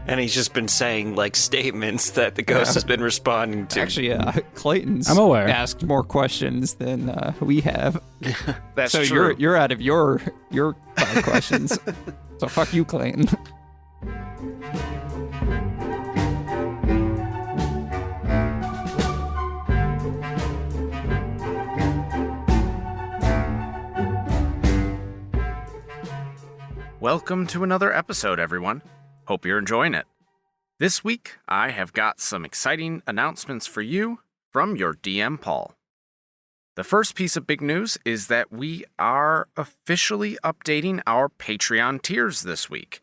Speaker 5: And he's just been saying, like, statements that the ghost has been responding to.
Speaker 3: Actually, Clayton's
Speaker 4: I'm aware.
Speaker 3: asked more questions than we have.
Speaker 1: That's
Speaker 3: So
Speaker 1: true.
Speaker 3: you're out of your 5 questions. So fuck you, Clayton.
Speaker 1: Welcome to another episode, everyone. Hope you're enjoying it. This week, I have got some exciting announcements for you from your DM, Paul. The first piece of big news is that we are officially updating our Patreon tiers this week.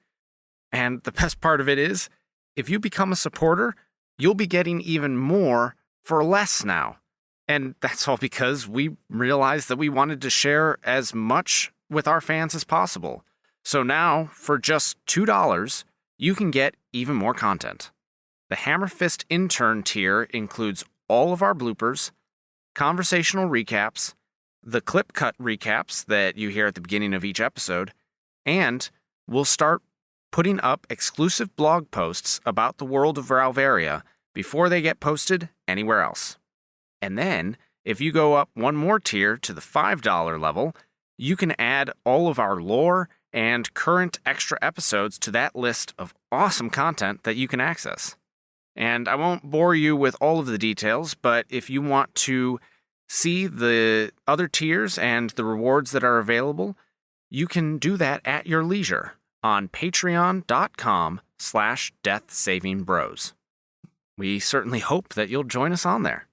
Speaker 1: And the best part of it is, if you become a supporter, you'll be getting even more for less now. And that's all because we realized that we wanted to share as much with our fans as possible. So now, for just $2, you can get even more content. The Hammer Fist Intern tier includes all of our bloopers, conversational recaps, the clip cut recaps that you hear at the beginning of each episode, and we'll start putting up exclusive blog posts about the world of Ralvaria before they get posted anywhere else. And then, if you go up one more tier to the $5 level, you can add all of our lore and current extra episodes to that list of awesome content that you can access. And I won't bore you with all of the details, but if you want to see the other tiers and the rewards that are available, you can do that at your leisure on patreon.com/deathsavingbros. We certainly hope that you'll join us on there.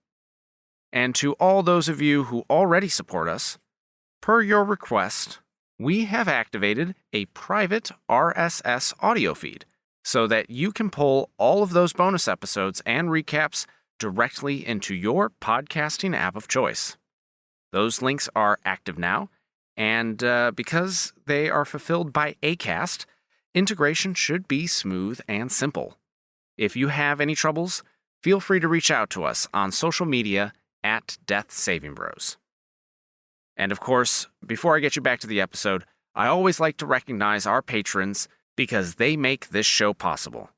Speaker 1: And to all those of you who already support us, per your request, we have activated a private RSS audio feed so that you can pull all of those bonus episodes and recaps directly into your podcasting app of choice. Those links are active now, and because they are fulfilled by Acast, integration should be smooth and simple. If you have any troubles, feel free to reach out to us on social media at Death Saving Bros. And of course, before I get you back to the episode, I always like to recognize our patrons because they make this show possible.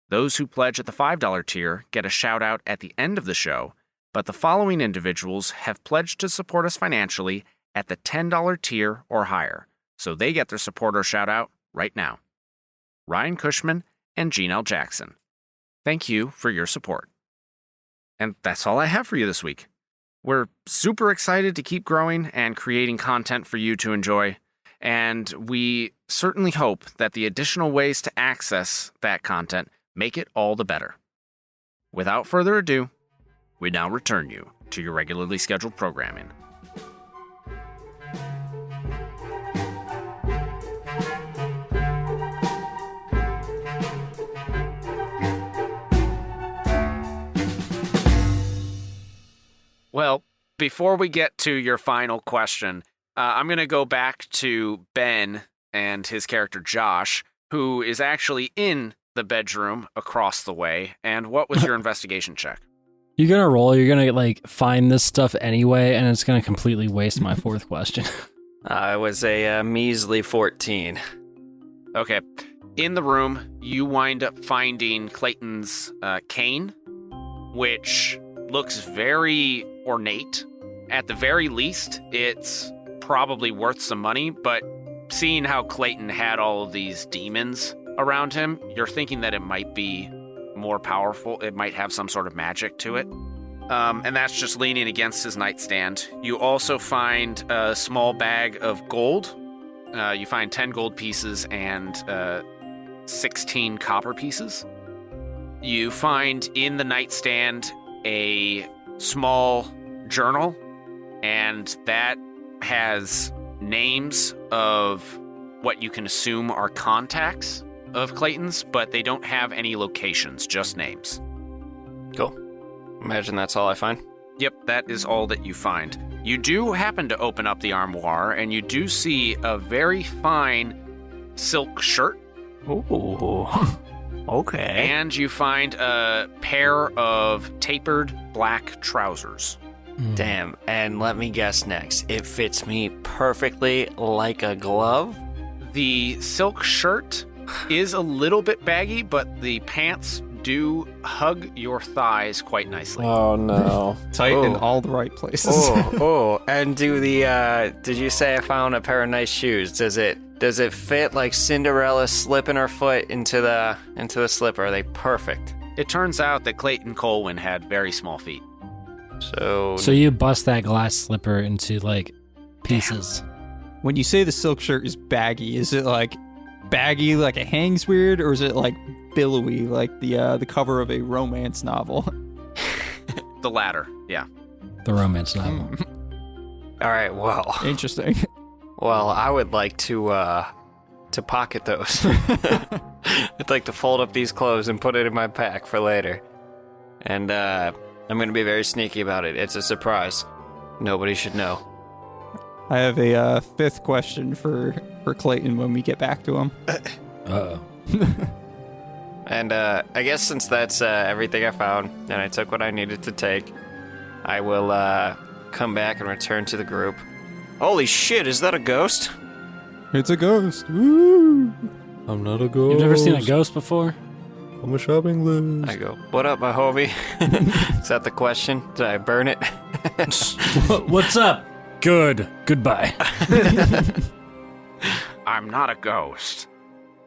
Speaker 1: Those who pledge at the $5 tier get a shout out at the end of the show, but the following individuals have pledged to support us financially at the $10 tier or higher, so they get their supporter shout out right now. Ryan Cushman and Gene L. Jackson. Thank you for your support. And that's all I have for you this week. We're super excited to keep growing and creating content for you to enjoy, and we certainly hope that the additional ways to access that content make it all the better. Without further ado, we now return you to your regularly scheduled programming. Well, before we get to your final question, I'm going to go back to Ben and his character Josh, who is actually in the bedroom across the way. And what was your investigation check?
Speaker 4: You're gonna roll. You're gonna find this stuff anyway, and it's gonna completely waste my fourth question.
Speaker 5: I was a measly 14.
Speaker 1: Okay. In the room, you wind up finding Clayton's cane, which looks very ornate. At the very least, it's probably worth some money, but seeing how Clayton had all of these demons around him, you're thinking that it might be more powerful. It might have some sort of magic to it. And that's just leaning against his nightstand. You also find a small bag of gold. You find 10 gold pieces and 16 copper pieces. You find in the nightstand a small journal, and that has names of what you can assume are contacts of Clayton's, but they don't have any locations, just names.
Speaker 5: Cool. Imagine that's all I find.
Speaker 1: Yep, that is all that you find. You do happen to open up the armoire, and you do see a very fine silk shirt.
Speaker 5: Ooh. Okay.
Speaker 1: And you find a pair of tapered black trousers.
Speaker 5: Damn. And let me guess next. It fits me perfectly like a glove?
Speaker 1: The silk shirt is a little bit baggy, but the pants do hug your thighs quite nicely.
Speaker 2: Oh no.
Speaker 3: Tight in
Speaker 5: Oh.
Speaker 3: all the right places.
Speaker 5: And did you say I found a pair of nice shoes? Does it fit like Cinderella slipping her foot into the slipper? Are they perfect?
Speaker 1: It turns out that Clayton Colwyn had very small feet.
Speaker 5: So
Speaker 4: you bust that glass slipper into like pieces.
Speaker 3: When you say the silk shirt is baggy, is it like baggy like it hangs weird, or is it like billowy like the cover of a romance novel?
Speaker 1: The latter, yeah.
Speaker 4: The romance novel.
Speaker 5: all right, well,
Speaker 3: Interesting.
Speaker 5: I would like to pocket those. I'd like to fold up these clothes and put it in my pack for later. And I'm going to be very sneaky about it. It's a surprise. Nobody should know.
Speaker 3: I have a fifth question for Clayton when we get back to him.
Speaker 4: Uh-oh.
Speaker 5: And I guess since that's everything I found, and I took what I needed to take, I will come back and return to the group. Holy shit, is that a ghost?
Speaker 3: It's a ghost. Woo!
Speaker 2: I'm not a ghost.
Speaker 4: You've never seen a ghost before?
Speaker 2: I'm a shopping list.
Speaker 5: I go, what up, my homie? Is that the question? Did I burn it?
Speaker 4: What's up? Good. Goodbye.
Speaker 1: I'm not a ghost.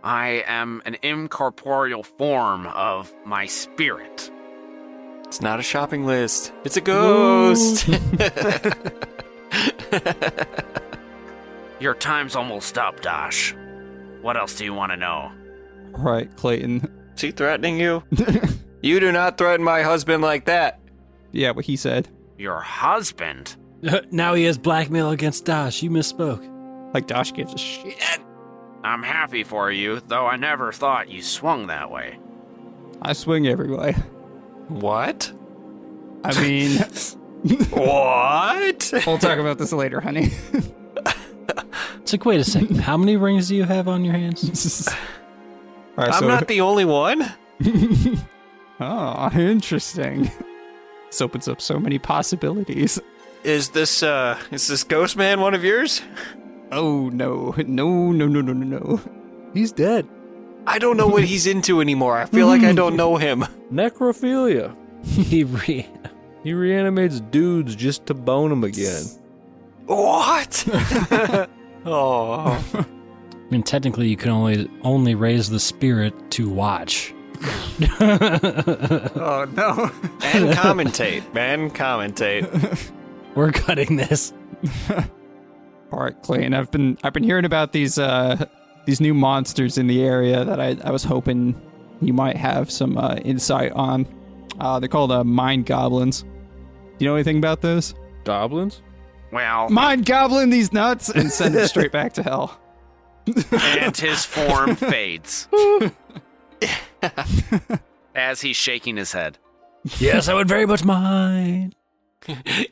Speaker 1: I am an incorporeal form of my spirit.
Speaker 5: It's not a shopping list. It's a ghost.
Speaker 1: Your time's almost up, Dash. What else do you want to know?
Speaker 3: All right, Clayton.
Speaker 5: Is he threatening you? You do not threaten my husband like that.
Speaker 3: Yeah, what he said.
Speaker 1: Your husband?
Speaker 4: Now he has blackmail against Dash. You misspoke.
Speaker 3: Like Dash gives a shit.
Speaker 1: I'm happy for you, though I never thought you swung that way.
Speaker 3: I swing every way.
Speaker 5: What?
Speaker 3: I mean,
Speaker 5: What?
Speaker 3: we'll talk about this later, honey.
Speaker 4: It's like, wait a second. How many rings do you have on your hands?
Speaker 3: All right,
Speaker 5: I'm not the only one.
Speaker 3: Oh, interesting. This opens up so many possibilities.
Speaker 5: Is this ghost man one of yours?
Speaker 3: Oh, no.
Speaker 2: He's dead.
Speaker 5: I don't know what he's into anymore. I feel like I don't know him.
Speaker 2: Necrophilia. He reanimates dudes just to bone them again.
Speaker 5: What? Oh.
Speaker 4: I mean, technically, you can only raise the spirit to watch.
Speaker 3: Oh, no.
Speaker 5: And commentate.
Speaker 4: We're cutting this.
Speaker 3: All right, Clayton. I've been hearing about these new monsters in the area that I was hoping you might have some insight on. They're called mind goblins. Do you know anything about those?
Speaker 2: Goblins?
Speaker 1: Well,
Speaker 3: Mind goblin these nuts and send it straight back to hell.
Speaker 1: and his form fades. As he's shaking his head.
Speaker 4: Yes, I would very much mind.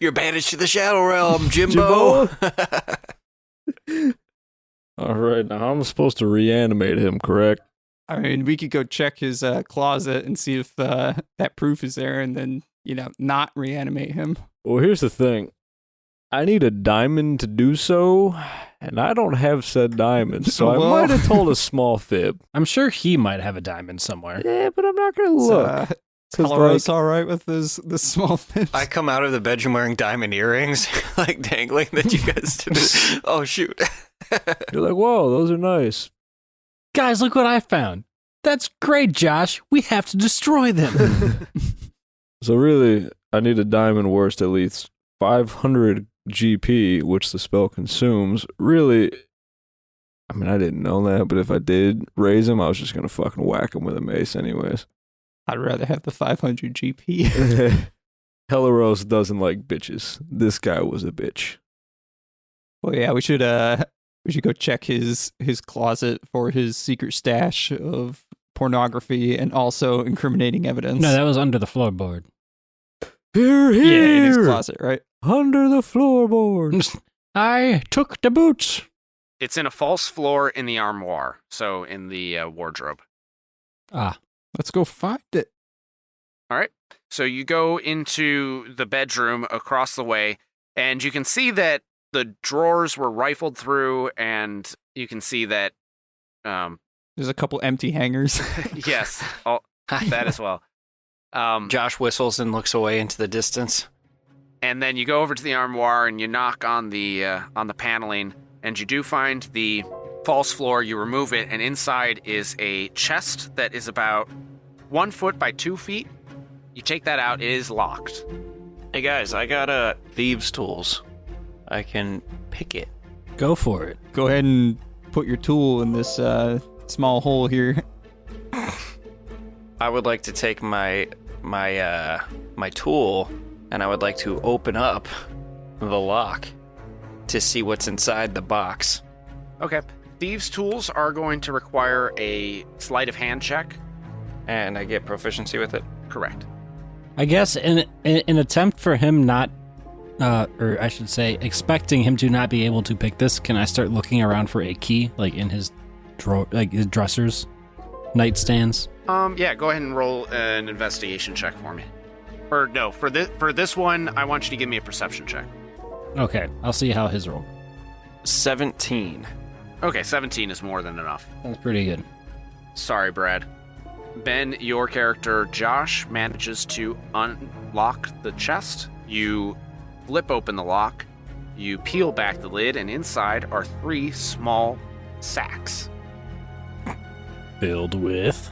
Speaker 5: You're banished to the Shadow Realm, Jimbo.
Speaker 2: All right, now I'm supposed to reanimate him, correct?
Speaker 3: I mean, we could go check his closet and see if that proof is there, and then not reanimate him.
Speaker 2: Well, here's the thing. I need a diamond to do so, and I don't have said diamond, so
Speaker 3: Well-
Speaker 2: I might have told a small fib.
Speaker 4: I'm sure he might have a diamond somewhere.
Speaker 2: Yeah, but I'm not going to look.
Speaker 3: Teleros all right with this small fish?
Speaker 5: I come out of the bedroom wearing diamond earrings, like dangling that you guys did. Oh, shoot.
Speaker 2: You're like, whoa, those are nice.
Speaker 4: Guys, look what I found. That's great, Josh. We have to destroy them.
Speaker 2: So really, I need a diamond worth at least 500 GP, which the spell consumes. Really, I mean, I didn't know that, but if I did raise him, I was just going to fucking whack him with a mace anyways.
Speaker 3: I'd rather have the 500 GP.
Speaker 2: Helaros doesn't like bitches. This guy was a bitch.
Speaker 3: Well, yeah, we should go check his closet for his secret stash of pornography and also incriminating evidence.
Speaker 4: No, that was under the floorboard.
Speaker 2: Here,
Speaker 3: yeah,
Speaker 2: here,
Speaker 3: in his closet, right?
Speaker 2: under the floorboard.
Speaker 4: I took the boots.
Speaker 1: It's in a false floor in the armoire, so in the wardrobe.
Speaker 4: Ah,
Speaker 3: Let's go find it.
Speaker 1: All right. So you go into the bedroom across the way, and you can see that the drawers were rifled through, and you can see that
Speaker 3: There's a couple empty hangers.
Speaker 1: Yes, that as well.
Speaker 5: Josh whistles and looks away into the distance.
Speaker 1: And then you go over to the armoire and you knock on the paneling, and you do find the false floor. You remove it, and inside is a chest that is about 1 foot by 2 feet. You take that out, it is locked.
Speaker 5: Hey guys, I got thieves' tools. I can pick it.
Speaker 4: Go for it.
Speaker 3: Go ahead and put your tool in this small hole here.
Speaker 5: I would like to take my tool, and I would like to open up the lock to see what's inside the box.
Speaker 1: Okay. Thieves' tools are going to require a sleight of hand check.
Speaker 5: And I get proficiency with it.
Speaker 1: Correct.
Speaker 4: I guess in an attempt for him not, or I should say, expecting him to not be able to pick this, can I start looking around for a key, like in his drawer, like his dressers, nightstands?
Speaker 1: Yeah, go ahead and roll an investigation check for me. Or no, for this one, I want you to give me a perception check.
Speaker 4: Okay, I'll see how his roll.
Speaker 5: 17.
Speaker 1: Okay, 17 is more than enough.
Speaker 4: That's pretty good.
Speaker 1: Sorry, Brad. Ben, your character, Josh, manages to unlock the chest. You flip open the lock. You peel back the lid, and inside are 3 small sacks.
Speaker 4: Filled with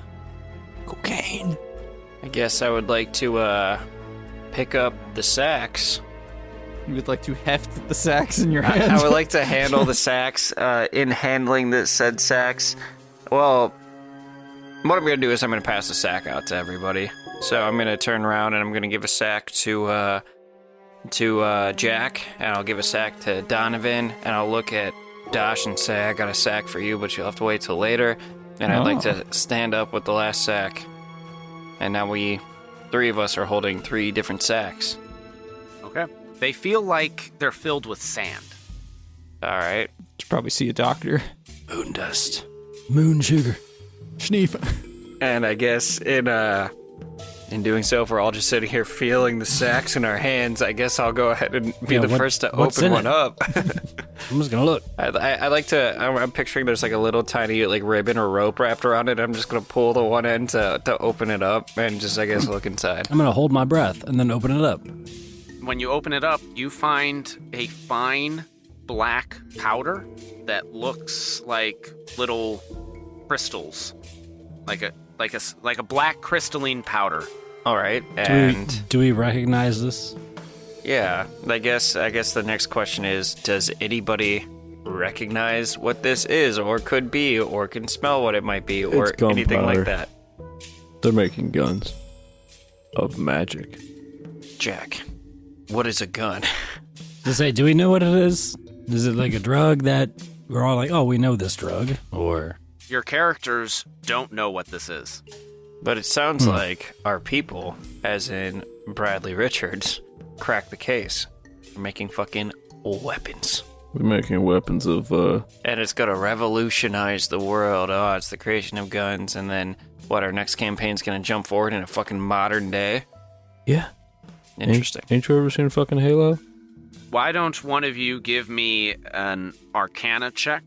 Speaker 3: Cocaine.
Speaker 5: I guess I would like to pick up the sacks.
Speaker 3: You would like to heft the sacks in your hand.
Speaker 5: I would like to handle the sacks. In handling the said sacks, well, what I'm going to do is I'm going to pass the sack out to everybody. So I'm going to turn around and I'm going to give a sack to Jack, and I'll give a sack to Donovan, and I'll look at Dash and say, I got a sack for you, but you'll have to wait till later. And I'd like to stand up with the last sack. And now 3 of us are holding 3 different sacks.
Speaker 1: Okay. They feel like they're filled with sand.
Speaker 5: All right.
Speaker 3: Should probably see a doctor.
Speaker 4: moon dust, moon sugar.
Speaker 3: Schneef.
Speaker 5: And I guess in doing so, if we're all just sitting here feeling the sacks in our hands, I guess I'll go ahead and be the first to
Speaker 4: what's
Speaker 5: open
Speaker 4: in
Speaker 5: one
Speaker 4: it?
Speaker 5: up.
Speaker 4: I'm just gonna look.
Speaker 5: I like to. I'm picturing there's like a little tiny like ribbon or rope wrapped around it. I'm just gonna pull the one end to open it up and just I guess look inside.
Speaker 4: I'm gonna hold my breath and then open it up.
Speaker 1: When you open it up, you find a fine black powder that looks like little crystals, like a black crystalline powder.
Speaker 5: All right, and
Speaker 4: Do we recognize this?
Speaker 5: yeah, I guess the next question is: does anybody recognize what this is, or could be, or can smell what it might be, or
Speaker 2: It's
Speaker 5: anything like
Speaker 2: gunpowder.
Speaker 5: that?
Speaker 2: They're making guns of magic.
Speaker 5: Jack, what is a gun?
Speaker 4: To say, do we know what it is? Is it like a drug that we're all like, oh, we know this drug? Or
Speaker 1: Your characters don't know what this is.
Speaker 5: But it sounds like our people, as in Bradley Richards, cracked the case. We're making fucking weapons.
Speaker 2: We're making weapons of,
Speaker 5: And it's gonna revolutionize the world. Oh, it's the creation of guns. And then, what, our next campaign's gonna jump forward in a fucking modern day?
Speaker 2: yeah.
Speaker 5: Interesting.
Speaker 2: Ain't you ever seen fucking Halo?
Speaker 1: Why don't one of you give me an Arcana check?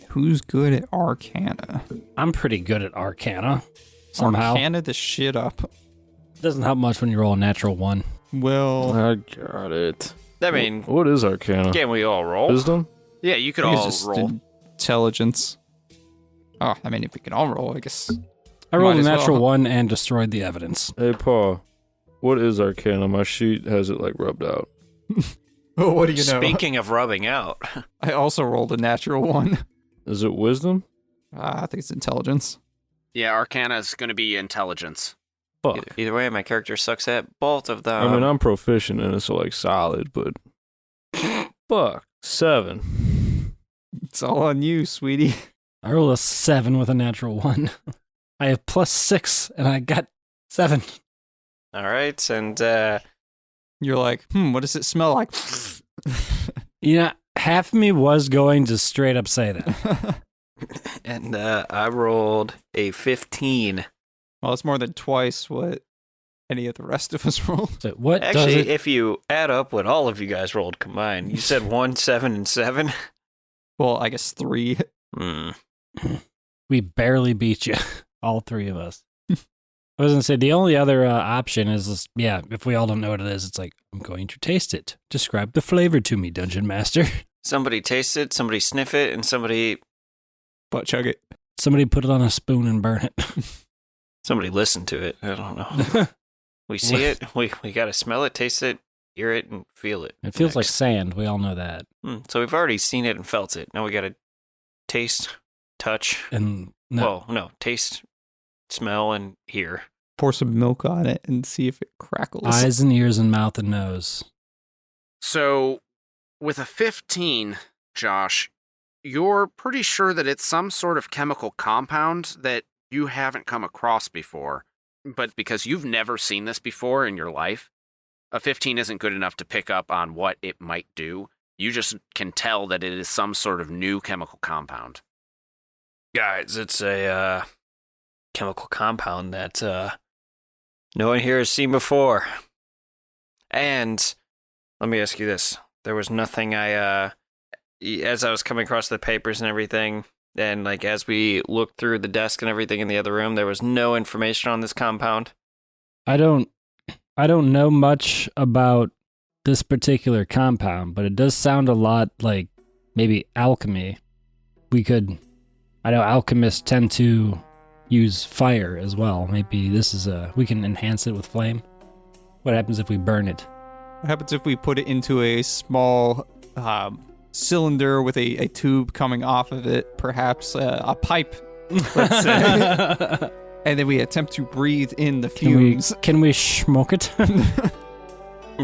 Speaker 3: Who's good at Arcana?
Speaker 4: I'm pretty good at Arcana. Somehow.
Speaker 3: Arcana the shit up.
Speaker 4: Doesn't help much when you roll a natural 1.
Speaker 3: Well,
Speaker 2: I got it.
Speaker 5: I mean,
Speaker 2: What is Arcana?
Speaker 5: can we all roll?
Speaker 2: Wisdom?
Speaker 1: Yeah, you could
Speaker 3: I think
Speaker 1: all
Speaker 3: it's just
Speaker 1: roll.
Speaker 3: intelligence. Oh, I mean, if we can all roll, I guess.
Speaker 4: I rolled
Speaker 3: Might
Speaker 4: a
Speaker 3: as well.
Speaker 4: natural 1 and destroyed the evidence.
Speaker 2: Hey, Paul. What is Arcana? My sheet has it, like, rubbed out.
Speaker 3: Oh, what do you know?
Speaker 5: Speaking of rubbing out,
Speaker 3: I also rolled a natural 1.
Speaker 2: Is it wisdom?
Speaker 3: I think it's intelligence.
Speaker 1: Yeah, Arcana is going to be intelligence.
Speaker 2: Fuck.
Speaker 5: either way, my character sucks at both of them.
Speaker 2: I mean, I'm proficient in it, so, like, solid, but... Fuck. 7.
Speaker 3: It's all on you, sweetie.
Speaker 4: I rolled a 7 with a natural 1. I have +6 and I got 7.
Speaker 5: All right, and
Speaker 3: You're like, what does it smell like?
Speaker 4: You know, half of me was going to straight up say that.
Speaker 5: I rolled a 15.
Speaker 3: Well, it's more than twice what any of the rest of us rolled.
Speaker 4: So what does
Speaker 5: Actually,
Speaker 4: it?
Speaker 5: if you add up what all of you guys rolled combined, you said 1, 7, and 7.
Speaker 3: Well, I guess 3.
Speaker 5: Hmm.
Speaker 4: We barely beat you, all three of us. I was going to say, the only other option is, if we all don't know what it is, it's like, I'm going to taste it. Describe the flavor to me, Dungeon Master.
Speaker 5: Somebody taste it, somebody sniff it, and somebody
Speaker 3: Butt chug it.
Speaker 4: Somebody put it on a spoon and burn it.
Speaker 5: listen to it. I don't know. We see it. We got to smell it, taste it, hear it, and feel it.
Speaker 4: It feels like
Speaker 5: next.
Speaker 4: sand. We all know that.
Speaker 5: So we've already seen it and felt it. Now we got to taste, touch.
Speaker 4: And
Speaker 5: Taste, smell, and hear.
Speaker 3: Pour some milk on it and see if it crackles.
Speaker 4: eyes and ears and mouth and nose.
Speaker 1: So, with a 15, Josh, you're pretty sure that it's some sort of chemical compound that you haven't come across before. But because you've never seen this before in your life, a 15 isn't good enough to pick up on what it might do. You just can tell that it is some sort of new chemical compound.
Speaker 5: Guys, it's a chemical compound that no one here has seen before. And let me ask you this. There was nothing as I was coming across the papers and everything, and like as we looked through the desk and everything in the other room, there was no information on this compound.
Speaker 4: I don't know much about this particular compound, but it does sound a lot like maybe alchemy. I know alchemists tend to use fire as well. Maybe this is we can enhance it with flame. What happens if we burn it?
Speaker 3: What happens if we put it into a small cylinder with a tube coming off of it, perhaps a pipe, let's say, and then we attempt to breathe in the fumes?
Speaker 4: Can we smoke it?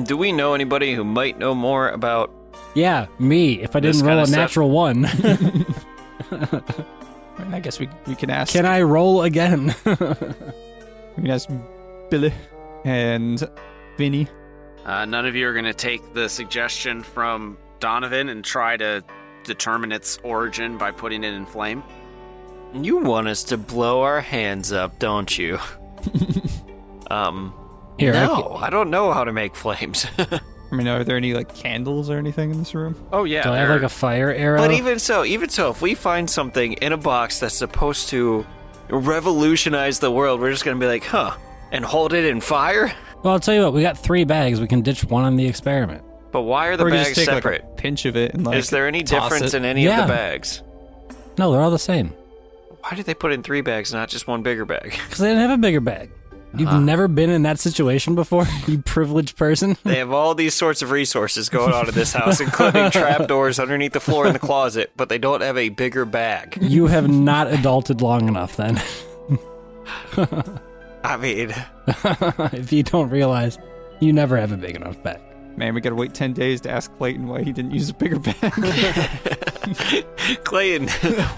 Speaker 5: Do we know anybody who might know more about...
Speaker 4: Yeah, me, if I didn't
Speaker 5: This
Speaker 4: roll
Speaker 5: kinda
Speaker 4: a
Speaker 5: stuff?
Speaker 4: natural one.
Speaker 3: I mean, I guess we can ask.
Speaker 4: Can I roll again?
Speaker 3: We can ask Billy and Vinny.
Speaker 1: None of you are going to take the suggestion from Donovan and try to determine its origin by putting it in flame?
Speaker 5: You want us to blow our hands up, don't you?
Speaker 4: Here,
Speaker 5: no, I don't know how to make flames.
Speaker 3: I mean, are there any like candles or anything in this room?
Speaker 1: Oh, yeah.
Speaker 4: Do I have like a fire arrow?
Speaker 5: But even so, if we find something in a box that's supposed to revolutionize the world, we're just going to be like, huh, and hold it in fire?
Speaker 4: Well, I'll tell you what, we got 3 bags. We can ditch one on the experiment.
Speaker 5: But why are the
Speaker 3: Or
Speaker 5: bags
Speaker 3: just take
Speaker 5: separate?
Speaker 3: like a pinch of it and like.
Speaker 5: Is there any
Speaker 3: toss
Speaker 5: difference
Speaker 3: it?
Speaker 5: in any of
Speaker 4: Yeah.
Speaker 5: the bags?
Speaker 4: No, they're all the same.
Speaker 5: Why did they put in 3 bags, not just one bigger bag?
Speaker 4: Because they didn't have a bigger bag. You've never been in that situation before, you privileged person?
Speaker 5: They have all these sorts of resources going on in this house, including trapdoors underneath the floor in the closet, but they don't have a bigger bag.
Speaker 4: You have not adulted long enough then.
Speaker 5: I mean,
Speaker 4: If you don't realize, you never have a big enough bag.
Speaker 3: Man, we gotta wait 10 days to ask Clayton why he didn't use a bigger bag.
Speaker 5: Clayton,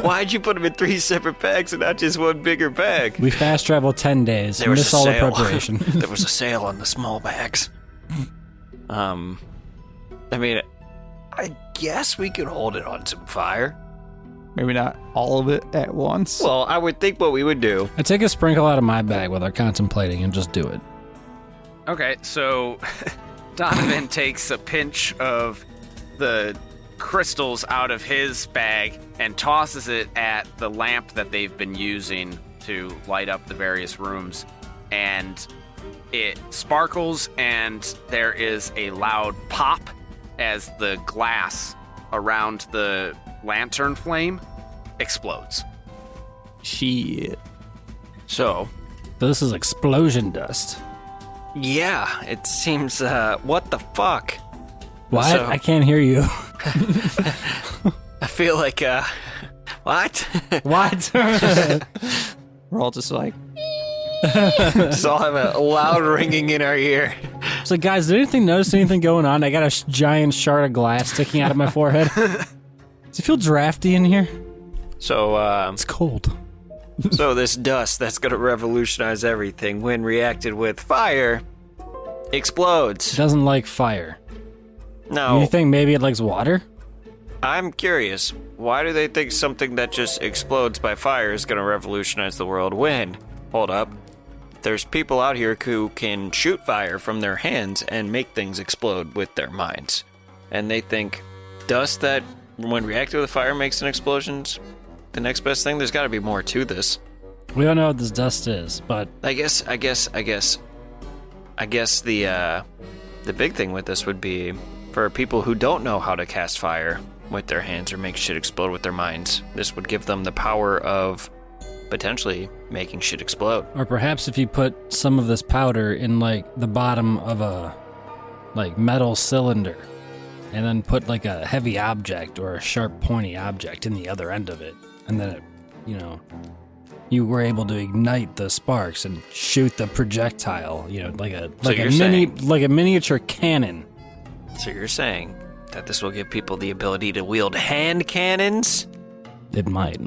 Speaker 5: why'd you put them in 3 separate bags and not just one bigger bag?
Speaker 4: We fast travel 10 days.
Speaker 5: There was
Speaker 4: Miss
Speaker 5: a
Speaker 4: all the
Speaker 5: sale.
Speaker 4: preparation.
Speaker 5: There was a sale on the small bags. I mean, I guess we could hold it on some fire.
Speaker 3: Maybe not all of it at once.
Speaker 5: Well, I would think what we would do.
Speaker 4: I take a sprinkle out of my bag while they're contemplating and just do it.
Speaker 1: Okay, so Donovan takes a pinch of the crystals out of his bag and tosses it at the lamp that they've been using to light up the various rooms. And it sparkles, and there is a loud pop as the glass around the lantern flame explodes.
Speaker 3: Shit.
Speaker 5: So,
Speaker 4: This is explosion dust.
Speaker 5: yeah, it seems, what the fuck?
Speaker 4: What?
Speaker 5: So-
Speaker 4: I can't hear you.
Speaker 5: I feel like, what?
Speaker 4: What?
Speaker 3: We're all just like,
Speaker 5: Just all have a loud ringing in our ear.
Speaker 4: So, guys, did anything notice anything going on? I got a giant shard of glass sticking out of my forehead. Does it feel drafty in here?
Speaker 5: So,
Speaker 4: It's cold.
Speaker 5: so this dust that's gonna revolutionize everything when reacted with fire
Speaker 4: It
Speaker 5: explodes.
Speaker 4: doesn't like fire.
Speaker 5: Now,
Speaker 4: You think maybe it likes water?
Speaker 5: I'm curious, why do they think something that just explodes by fire is gonna revolutionize the world when, hold up, there's people out here who can shoot fire from their hands and make things explode with their minds. And they think dust that, when reacted with fire, makes an explosion the next best thing. There's got to be more to this.
Speaker 4: We don't know what this dust is, but
Speaker 5: I guess the big thing with this would be for people who don't know how to cast fire with their hands or make shit explode with their minds. This would give them the power of potentially making shit explode.
Speaker 4: or perhaps if you put some of this powder in like the bottom of a like metal cylinder and then put like a heavy object or a sharp pointy object in the other end of it, and then it, you were able to ignite the sparks and shoot the projectile, like a miniature cannon.
Speaker 5: So you're saying that this will give people the ability to wield hand cannons?
Speaker 4: It might.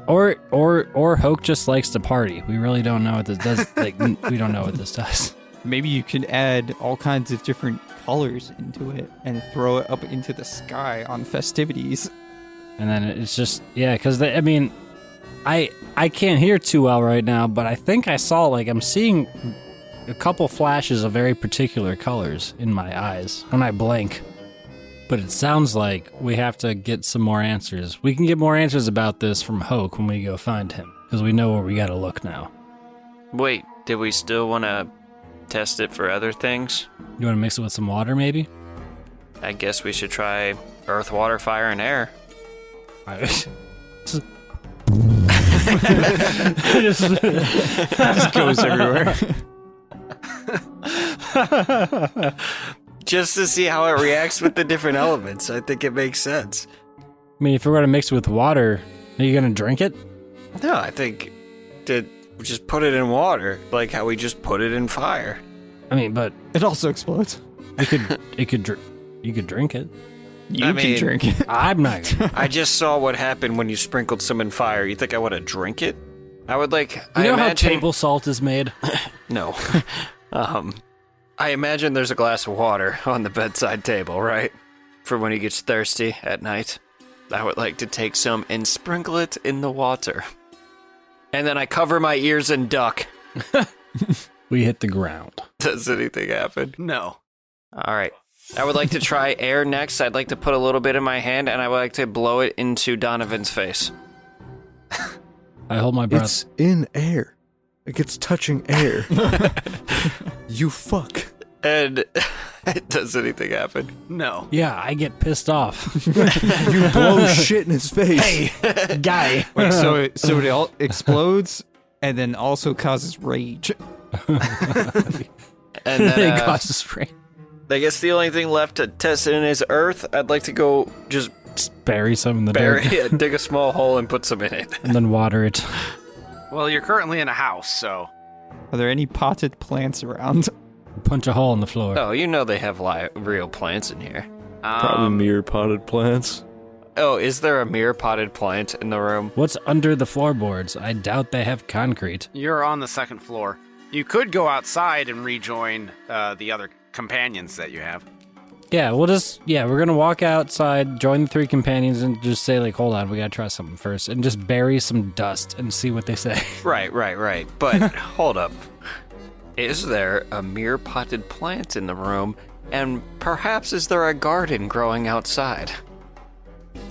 Speaker 4: Or Hoke just likes to party. We really don't know what this does. We don't know what this does.
Speaker 3: Maybe you could add all kinds of different colors into it and throw it up into the sky on festivities.
Speaker 4: And then it's just, because I can't hear too well right now, but I think I saw, I'm seeing a couple flashes of very particular colors in my eyes when I blink. But it sounds like we have to get some more answers. We can get more answers about this from Hoke when we go find him, because we know where we gotta look now.
Speaker 5: Wait, did we still want to test it for other things?
Speaker 4: You want to mix it with some water, maybe?
Speaker 5: I guess we should try earth, water, fire, and air.
Speaker 3: Just goes everywhere.
Speaker 5: Just to see how it reacts with the different elements. I think it makes sense.
Speaker 4: I mean, if we're gonna mix it with water, are you gonna drink it?
Speaker 5: No, I think that we just put it in water, like how we just put it in fire.
Speaker 4: I mean, but
Speaker 3: It also explodes.
Speaker 4: you could drink it.
Speaker 3: You can drink it.
Speaker 4: I'm not.
Speaker 5: I just saw what happened when you sprinkled some in fire. You think I want to drink it? I would like.
Speaker 4: You know how
Speaker 5: imagine,
Speaker 4: table salt is made?
Speaker 5: No. I imagine there's a glass of water on the bedside table, right? For when he gets thirsty at night. I would like to take some and sprinkle it in the water. And then I cover my ears and duck.
Speaker 4: We hit the ground.
Speaker 5: Does anything happen?
Speaker 1: No.
Speaker 5: All right. I would like to try air next. I'd like to put a little bit in my hand, and I would like to blow it into Donovan's face.
Speaker 4: I hold my breath.
Speaker 2: It's in air. Like it's touching air. You fuck.
Speaker 5: And does anything happen?
Speaker 1: No.
Speaker 4: Yeah, I get pissed off.
Speaker 2: You blow shit in his face.
Speaker 4: Hey, guy.
Speaker 3: Wait, so it all explodes and then also causes rage.
Speaker 5: And then
Speaker 4: It causes rain.
Speaker 5: I guess the only thing left to test in is earth. I'd like to go just
Speaker 4: Bury some in the
Speaker 5: bury
Speaker 4: dirt.
Speaker 5: it, dig a small hole, and put some in it.
Speaker 4: And then water it.
Speaker 1: Well, you're currently in a house, so.
Speaker 3: Are there any potted plants around?
Speaker 4: Punch a hole in the floor.
Speaker 5: Oh, you know they have real plants in here.
Speaker 2: Probably mirror potted plants.
Speaker 5: Oh, is there a mirror potted plant in the room?
Speaker 4: What's under the floorboards? I doubt they have concrete.
Speaker 1: You're on the second floor. You could go outside and rejoin the other companions that you have.
Speaker 4: Yeah, we're gonna walk outside, join the three companions, and just say, hold on, we gotta try something first, and just bury some dust and see what they say.
Speaker 5: Right. But hold up. Is there a mere potted plant in the room? And perhaps is there a garden growing outside?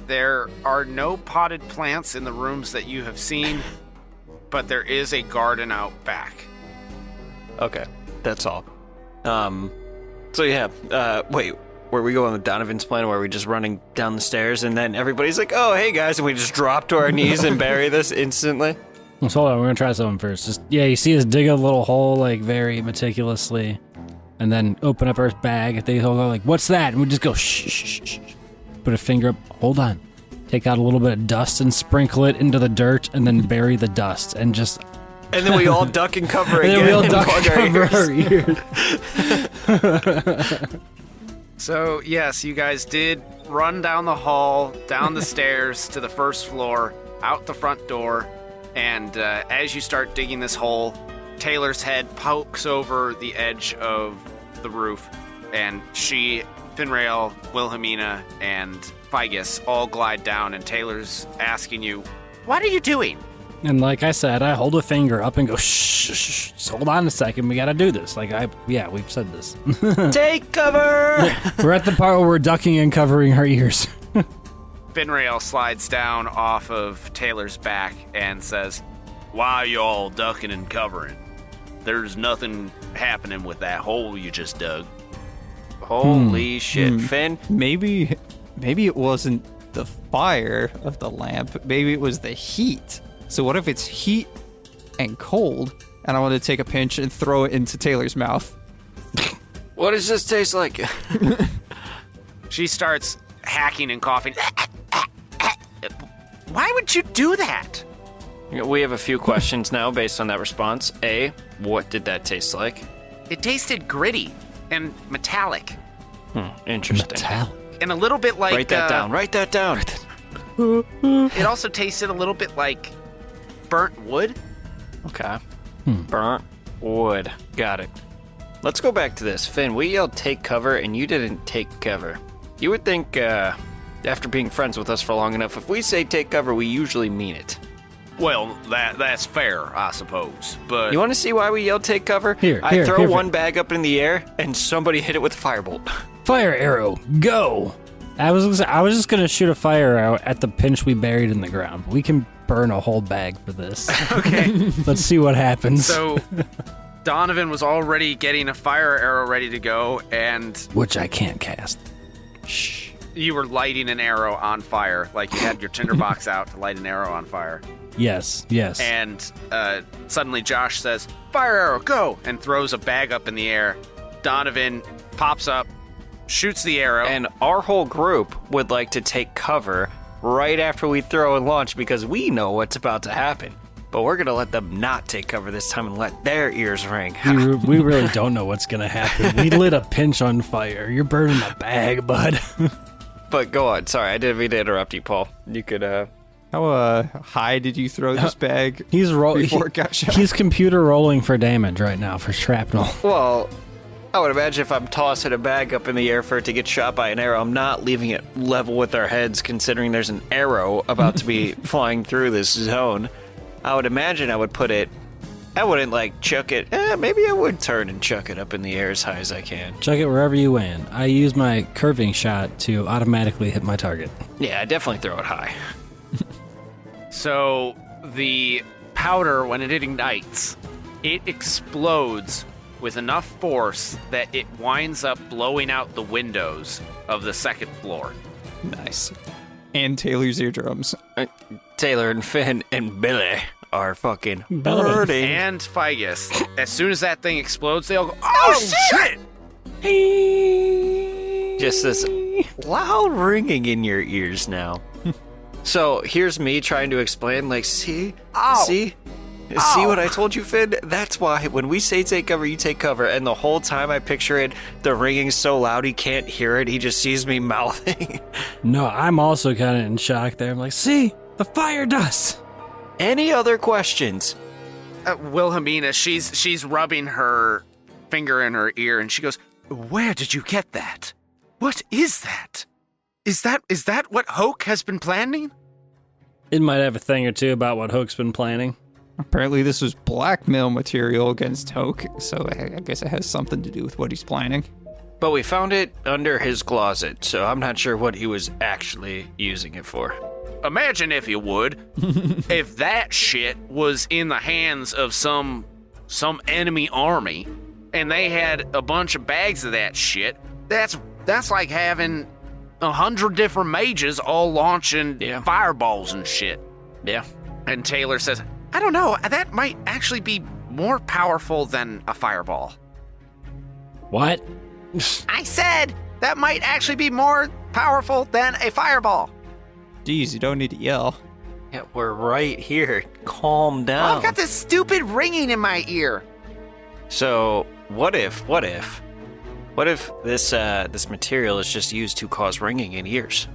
Speaker 1: There are no potted plants in the rooms that you have seen, but there is a garden out back.
Speaker 5: Okay, that's all. Wait, were we going with Donovan's plan where we just running down the stairs and then everybody's like, oh, hey guys, and we just drop to our knees and bury this instantly?
Speaker 4: So hold on, we're gonna try something first. You see us dig a little hole, very meticulously, and then open up our bag. They all go what's that? And we just go, shh, shh, shh. Put a finger up, hold on. Take out a little bit of dust and sprinkle it into the dirt, and then bury the dust, and just...
Speaker 5: And then we all duck and cover again.
Speaker 4: And then we all
Speaker 5: and
Speaker 4: duck
Speaker 5: plug
Speaker 4: our ears.
Speaker 1: So, yes, you guys did run down the hall, down the stairs to the first floor, out the front door, and as you start digging this hole, Taylor's head pokes over the edge of the roof, and she, Finrail, Wilhelmina, and Figus all glide down, and Taylor's asking you, what are you doing?
Speaker 4: And like I said, I hold a finger up and go, shh, shh, shh, just hold on a second, we gotta do this. We've said this.
Speaker 5: Take cover!
Speaker 4: We're at the part where we're ducking and covering our ears.
Speaker 1: Finrail slides down off of Taylor's back and says, "Why are you all ducking and covering? There's nothing happening with that hole you just dug."
Speaker 5: Holy shit, Finn.
Speaker 3: Maybe it wasn't the fire of the lamp. Maybe it was the heat. So what if it's heat and cold? And I want to take a pinch and throw it into Taylor's mouth.
Speaker 5: What does this taste like?
Speaker 1: She starts hacking and coughing. Why would you do that?
Speaker 5: We have a few questions now based on that response. A, what did that taste like?
Speaker 1: It tasted gritty and metallic.
Speaker 5: Interesting.
Speaker 4: Metallic.
Speaker 1: And a little bit like...
Speaker 5: Write that down. Write that down.
Speaker 1: It also tasted a little bit like burnt wood.
Speaker 5: Okay. Burnt wood. Got it. Let's go back to this. Finn, we yelled take cover, and you didn't take cover. You would think, after being friends with us for long enough, if we say take cover, we usually mean it.
Speaker 1: Well, that's fair, I suppose. But
Speaker 5: You want to see why we yelled take cover? I throw one bag up in the air, and somebody hit it with a firebolt.
Speaker 4: Fire arrow, go! I was just gonna shoot a fire arrow at the pinch we buried in the ground. We can burn a whole bag for this.
Speaker 1: okay.
Speaker 4: Let's see what happens.
Speaker 1: So Donovan was already getting a fire arrow ready to go, and
Speaker 4: Which I can't cast.
Speaker 1: shh, you were lighting an arrow on fire, like you had your tinderbox out to light an arrow on fire.
Speaker 4: Yes.
Speaker 1: And suddenly Josh says, "Fire arrow, go!" and throws a bag up in the air. Donovan pops up, shoots the arrow.
Speaker 5: And our whole group would like to take cover right after we throw and launch because we know what's about to happen. But we're going to let them not take cover this time and let their ears ring.
Speaker 4: We really don't know what's gonna happen. We lit a pinch on fire. You're burning a bag, bud.
Speaker 5: But go on. Sorry, I didn't mean to interrupt you, Paul. You could,
Speaker 3: How high did you throw this bag
Speaker 4: He's
Speaker 3: before it got shot?
Speaker 4: He's computer rolling for damage right now for shrapnel.
Speaker 5: Well, I would imagine if I'm tossing a bag up in the air for it to get shot by an arrow, I'm not leaving it level with our heads considering there's an arrow about to be flying through this zone. I would imagine I would put it, I wouldn't like chuck it, maybe I would turn and chuck it up in the air as high as I can.
Speaker 4: Chuck it wherever you land. I use my curving shot to automatically hit my target.
Speaker 5: Yeah, I definitely throw it high.
Speaker 1: So the powder, when it ignites, it explodes with enough force that it winds up blowing out the windows of the second floor.
Speaker 3: Nice. And Taylor's eardrums.
Speaker 5: Taylor and Finn and Billy are fucking burning.
Speaker 1: And Figus, as soon as that thing explodes, they all go, "Oh, shit!"
Speaker 5: Just this loud ringing in your ears now. So here's me trying to explain, like, see what I told you, Finn? That's why when we say take cover, you take cover. And the whole time I picture it, the ringing's so loud he can't hear it. He just sees me mouthing.
Speaker 4: No, I'm also kind of in shock there. I'm like, see, the fire dust.
Speaker 5: Any other questions?
Speaker 1: Wilhelmina, she's rubbing her finger in her ear, and she goes, "Where did you get that? What is that? Is that what Hoke has been planning?"
Speaker 4: It might have a thing or two about what Hoke's been planning.
Speaker 3: Apparently this was blackmail material against Hoke, so I guess it has something to do with what he's planning.
Speaker 5: But we found it under his closet, so I'm not sure what he was actually using it for.
Speaker 1: Imagine, if you would, if that shit was in the hands of some enemy army, and they had a bunch of bags of that shit. That's like having 100 different mages all launching fireballs and shit.
Speaker 5: Yeah.
Speaker 1: And Taylor says, "I don't know, that might actually be more powerful than a fireball."
Speaker 4: What?
Speaker 1: I said that might actually be more powerful than a fireball.
Speaker 3: Geez, you don't need to yell.
Speaker 5: Yeah, we're right here. Calm down.
Speaker 1: I've got this stupid ringing in my ear.
Speaker 5: So, what if this material is just used to cause ringing in ears?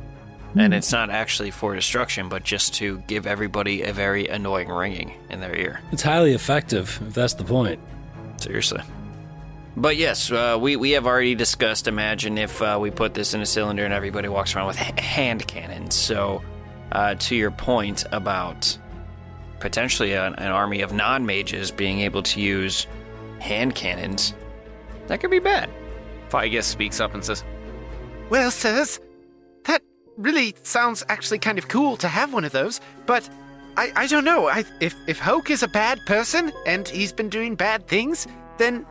Speaker 5: And it's not actually for destruction, but just to give everybody a very annoying ringing in their ear.
Speaker 4: It's highly effective, if that's the point.
Speaker 5: Seriously. But yes, we have already discussed, imagine if we put this in a cylinder and everybody walks around with hand cannons. So, to your point about potentially an army of non-mages being able to use hand cannons, that could be bad.
Speaker 1: Figus speaks up and says, "Well, sirs,
Speaker 6: really sounds actually kind of cool to have one of those, but I don't know. If Hoke is a bad person and he's been doing bad things, then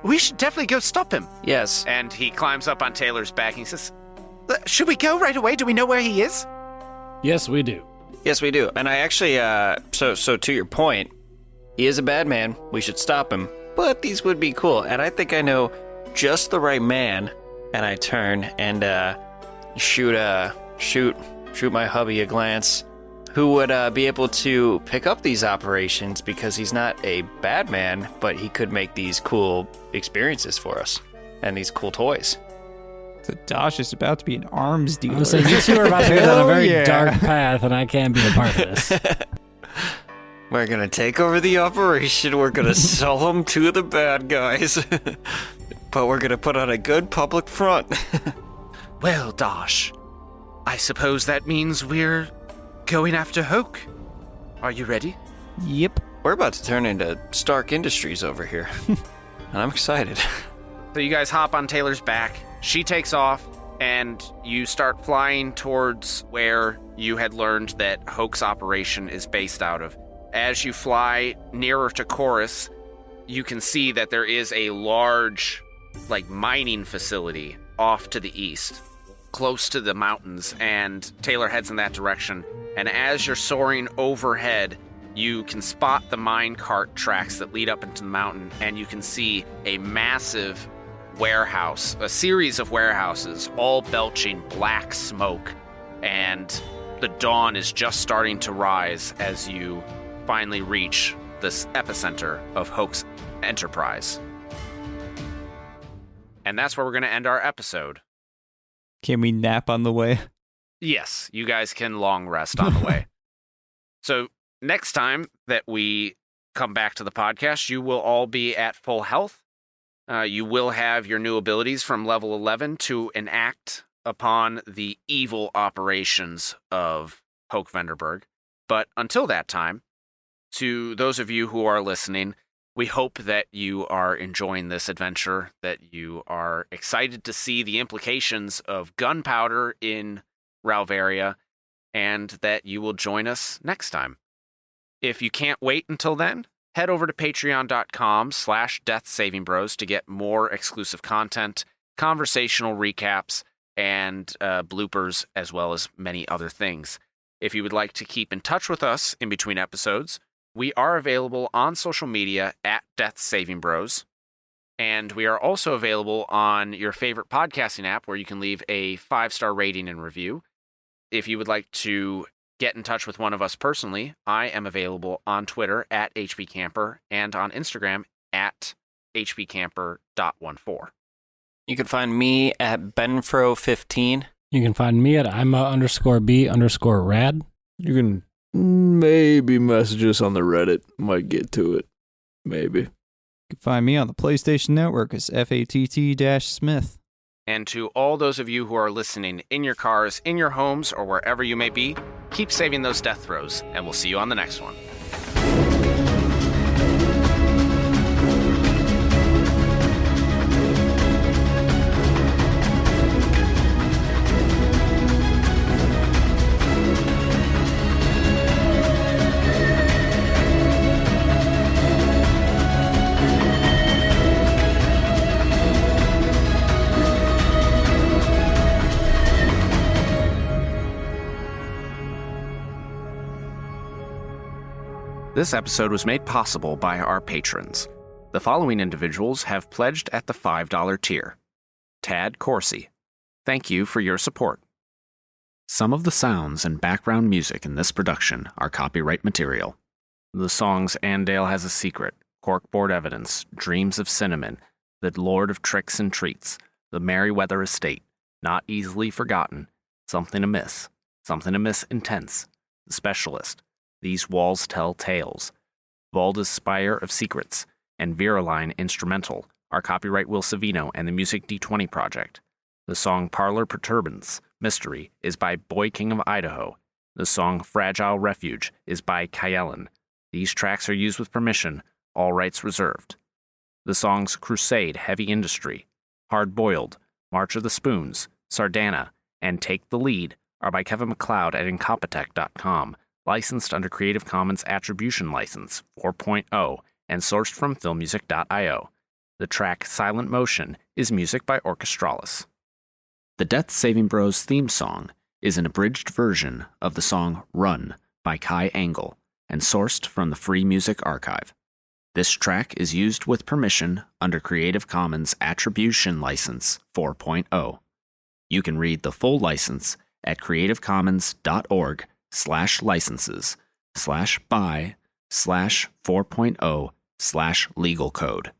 Speaker 6: we should definitely go stop him.
Speaker 5: Yes.
Speaker 1: And he climbs up on Taylor's back and he says,
Speaker 6: Should we go right away? Do we know where he is?
Speaker 4: Yes, we do.
Speaker 5: Yes, we do. And I actually, so to your point, he is a bad man. We should stop him. But these would be cool. And I think I know just the right man. And I turn and shoot my hubby a glance, who would be able to pick up these operations because he's not a bad man, but he could make these cool experiences for us and these cool toys.
Speaker 3: So Dosh is about to be an arms dealer.
Speaker 4: I'm saying you two are about to go down a
Speaker 3: Hell
Speaker 4: very
Speaker 3: yeah.
Speaker 4: dark path, and I can't be a part of this.
Speaker 5: We're gonna take over the operation. We're gonna sell them to the bad guys. But we're gonna put on a good public front.
Speaker 6: Well, Dosh, I suppose that means we're going after Hoke. Are you ready?
Speaker 3: Yep.
Speaker 5: We're about to turn into Stark Industries over here. And I'm excited.
Speaker 1: So you guys hop on Taylor's back. She takes off, and you start flying towards where you had learned that Hoke's operation is based out of. As you fly nearer to Chorus, you can see that there is a large, mining facility off to the east, close to the mountains, and Taylor heads in that direction. And as you're soaring overhead, you can spot the mine cart tracks that lead up into the mountain, and you can see a massive warehouse, a series of warehouses, all belching black smoke. And the dawn is just starting to rise as you finally reach this epicenter of Hoke's enterprise. And that's where we're going to end our episode.
Speaker 3: Can we nap on the way?
Speaker 1: Yes, you guys can long rest on the way. So next time that we come back to the podcast, you will all be at full health. You will have your new abilities from level 11 to enact upon the evil operations of Hoke Venderberg. But until that time, to those of you who are listening, we hope that you are enjoying this adventure, that you are excited to see the implications of gunpowder in Ralvaria, and that you will join us next time. If you can't wait until then, head over to patreon.com/deathsavingbros to get more exclusive content, conversational recaps, and bloopers, as well as many other things. If you would like to keep in touch with us in between episodes, we are available on social media at Death Saving Bros. And we are also available on your favorite podcasting app where you can leave a 5-star rating and review. If you would like to get in touch with one of us personally, I am available on Twitter at HBCamper and on Instagram at HBCamper.14.
Speaker 5: You can find me at Benfro15.
Speaker 4: You can find me at Ima_B_rad.
Speaker 2: You can maybe message us on the Reddit. Might get to it. Maybe.
Speaker 3: You can find me on the PlayStation Network as FATT-Smith.
Speaker 1: And to all those of you who are listening in your cars, in your homes, or wherever you may be, keep saving those death throws, and we'll see you on the next one. This episode was made possible by our patrons. The following individuals have pledged at the $5 tier. Tad Corsi. Thank you for your support. Some of the sounds and background music in this production are copyright material. The songs Andale Has a Secret, Corkboard Evidence, Dreams of Cinnamon, The Lord of Tricks and Treats, The Merryweather Estate, Not Easily Forgotten, Something Amiss Intense, The Specialist, These Walls Tell Tales, Valda's Spire of Secrets, and Viraline Instrumental are copyright Will Savino and the Music D20 Project. The song Parlor Perturbance Mystery is by Boy King of Idaho. The song Fragile Refuge is by Kyellen. These tracks are used with permission, all rights reserved. The songs Crusade Heavy Industry, Hard Boiled, March of the Spoons, Sardana, and Take the Lead are by Kevin MacLeod at Incompetech.com, licensed under Creative Commons Attribution License 4.0, and sourced from filmmusic.io. The track Silent Motion is music by Orchestralis. The Death Saving Bros theme song is an abridged version of the song Run by Kai Angle and sourced from the Free Music Archive. This track is used with permission under Creative Commons Attribution License 4.0. You can read the full license at creativecommons.org/licenses/by/4.0/legal code.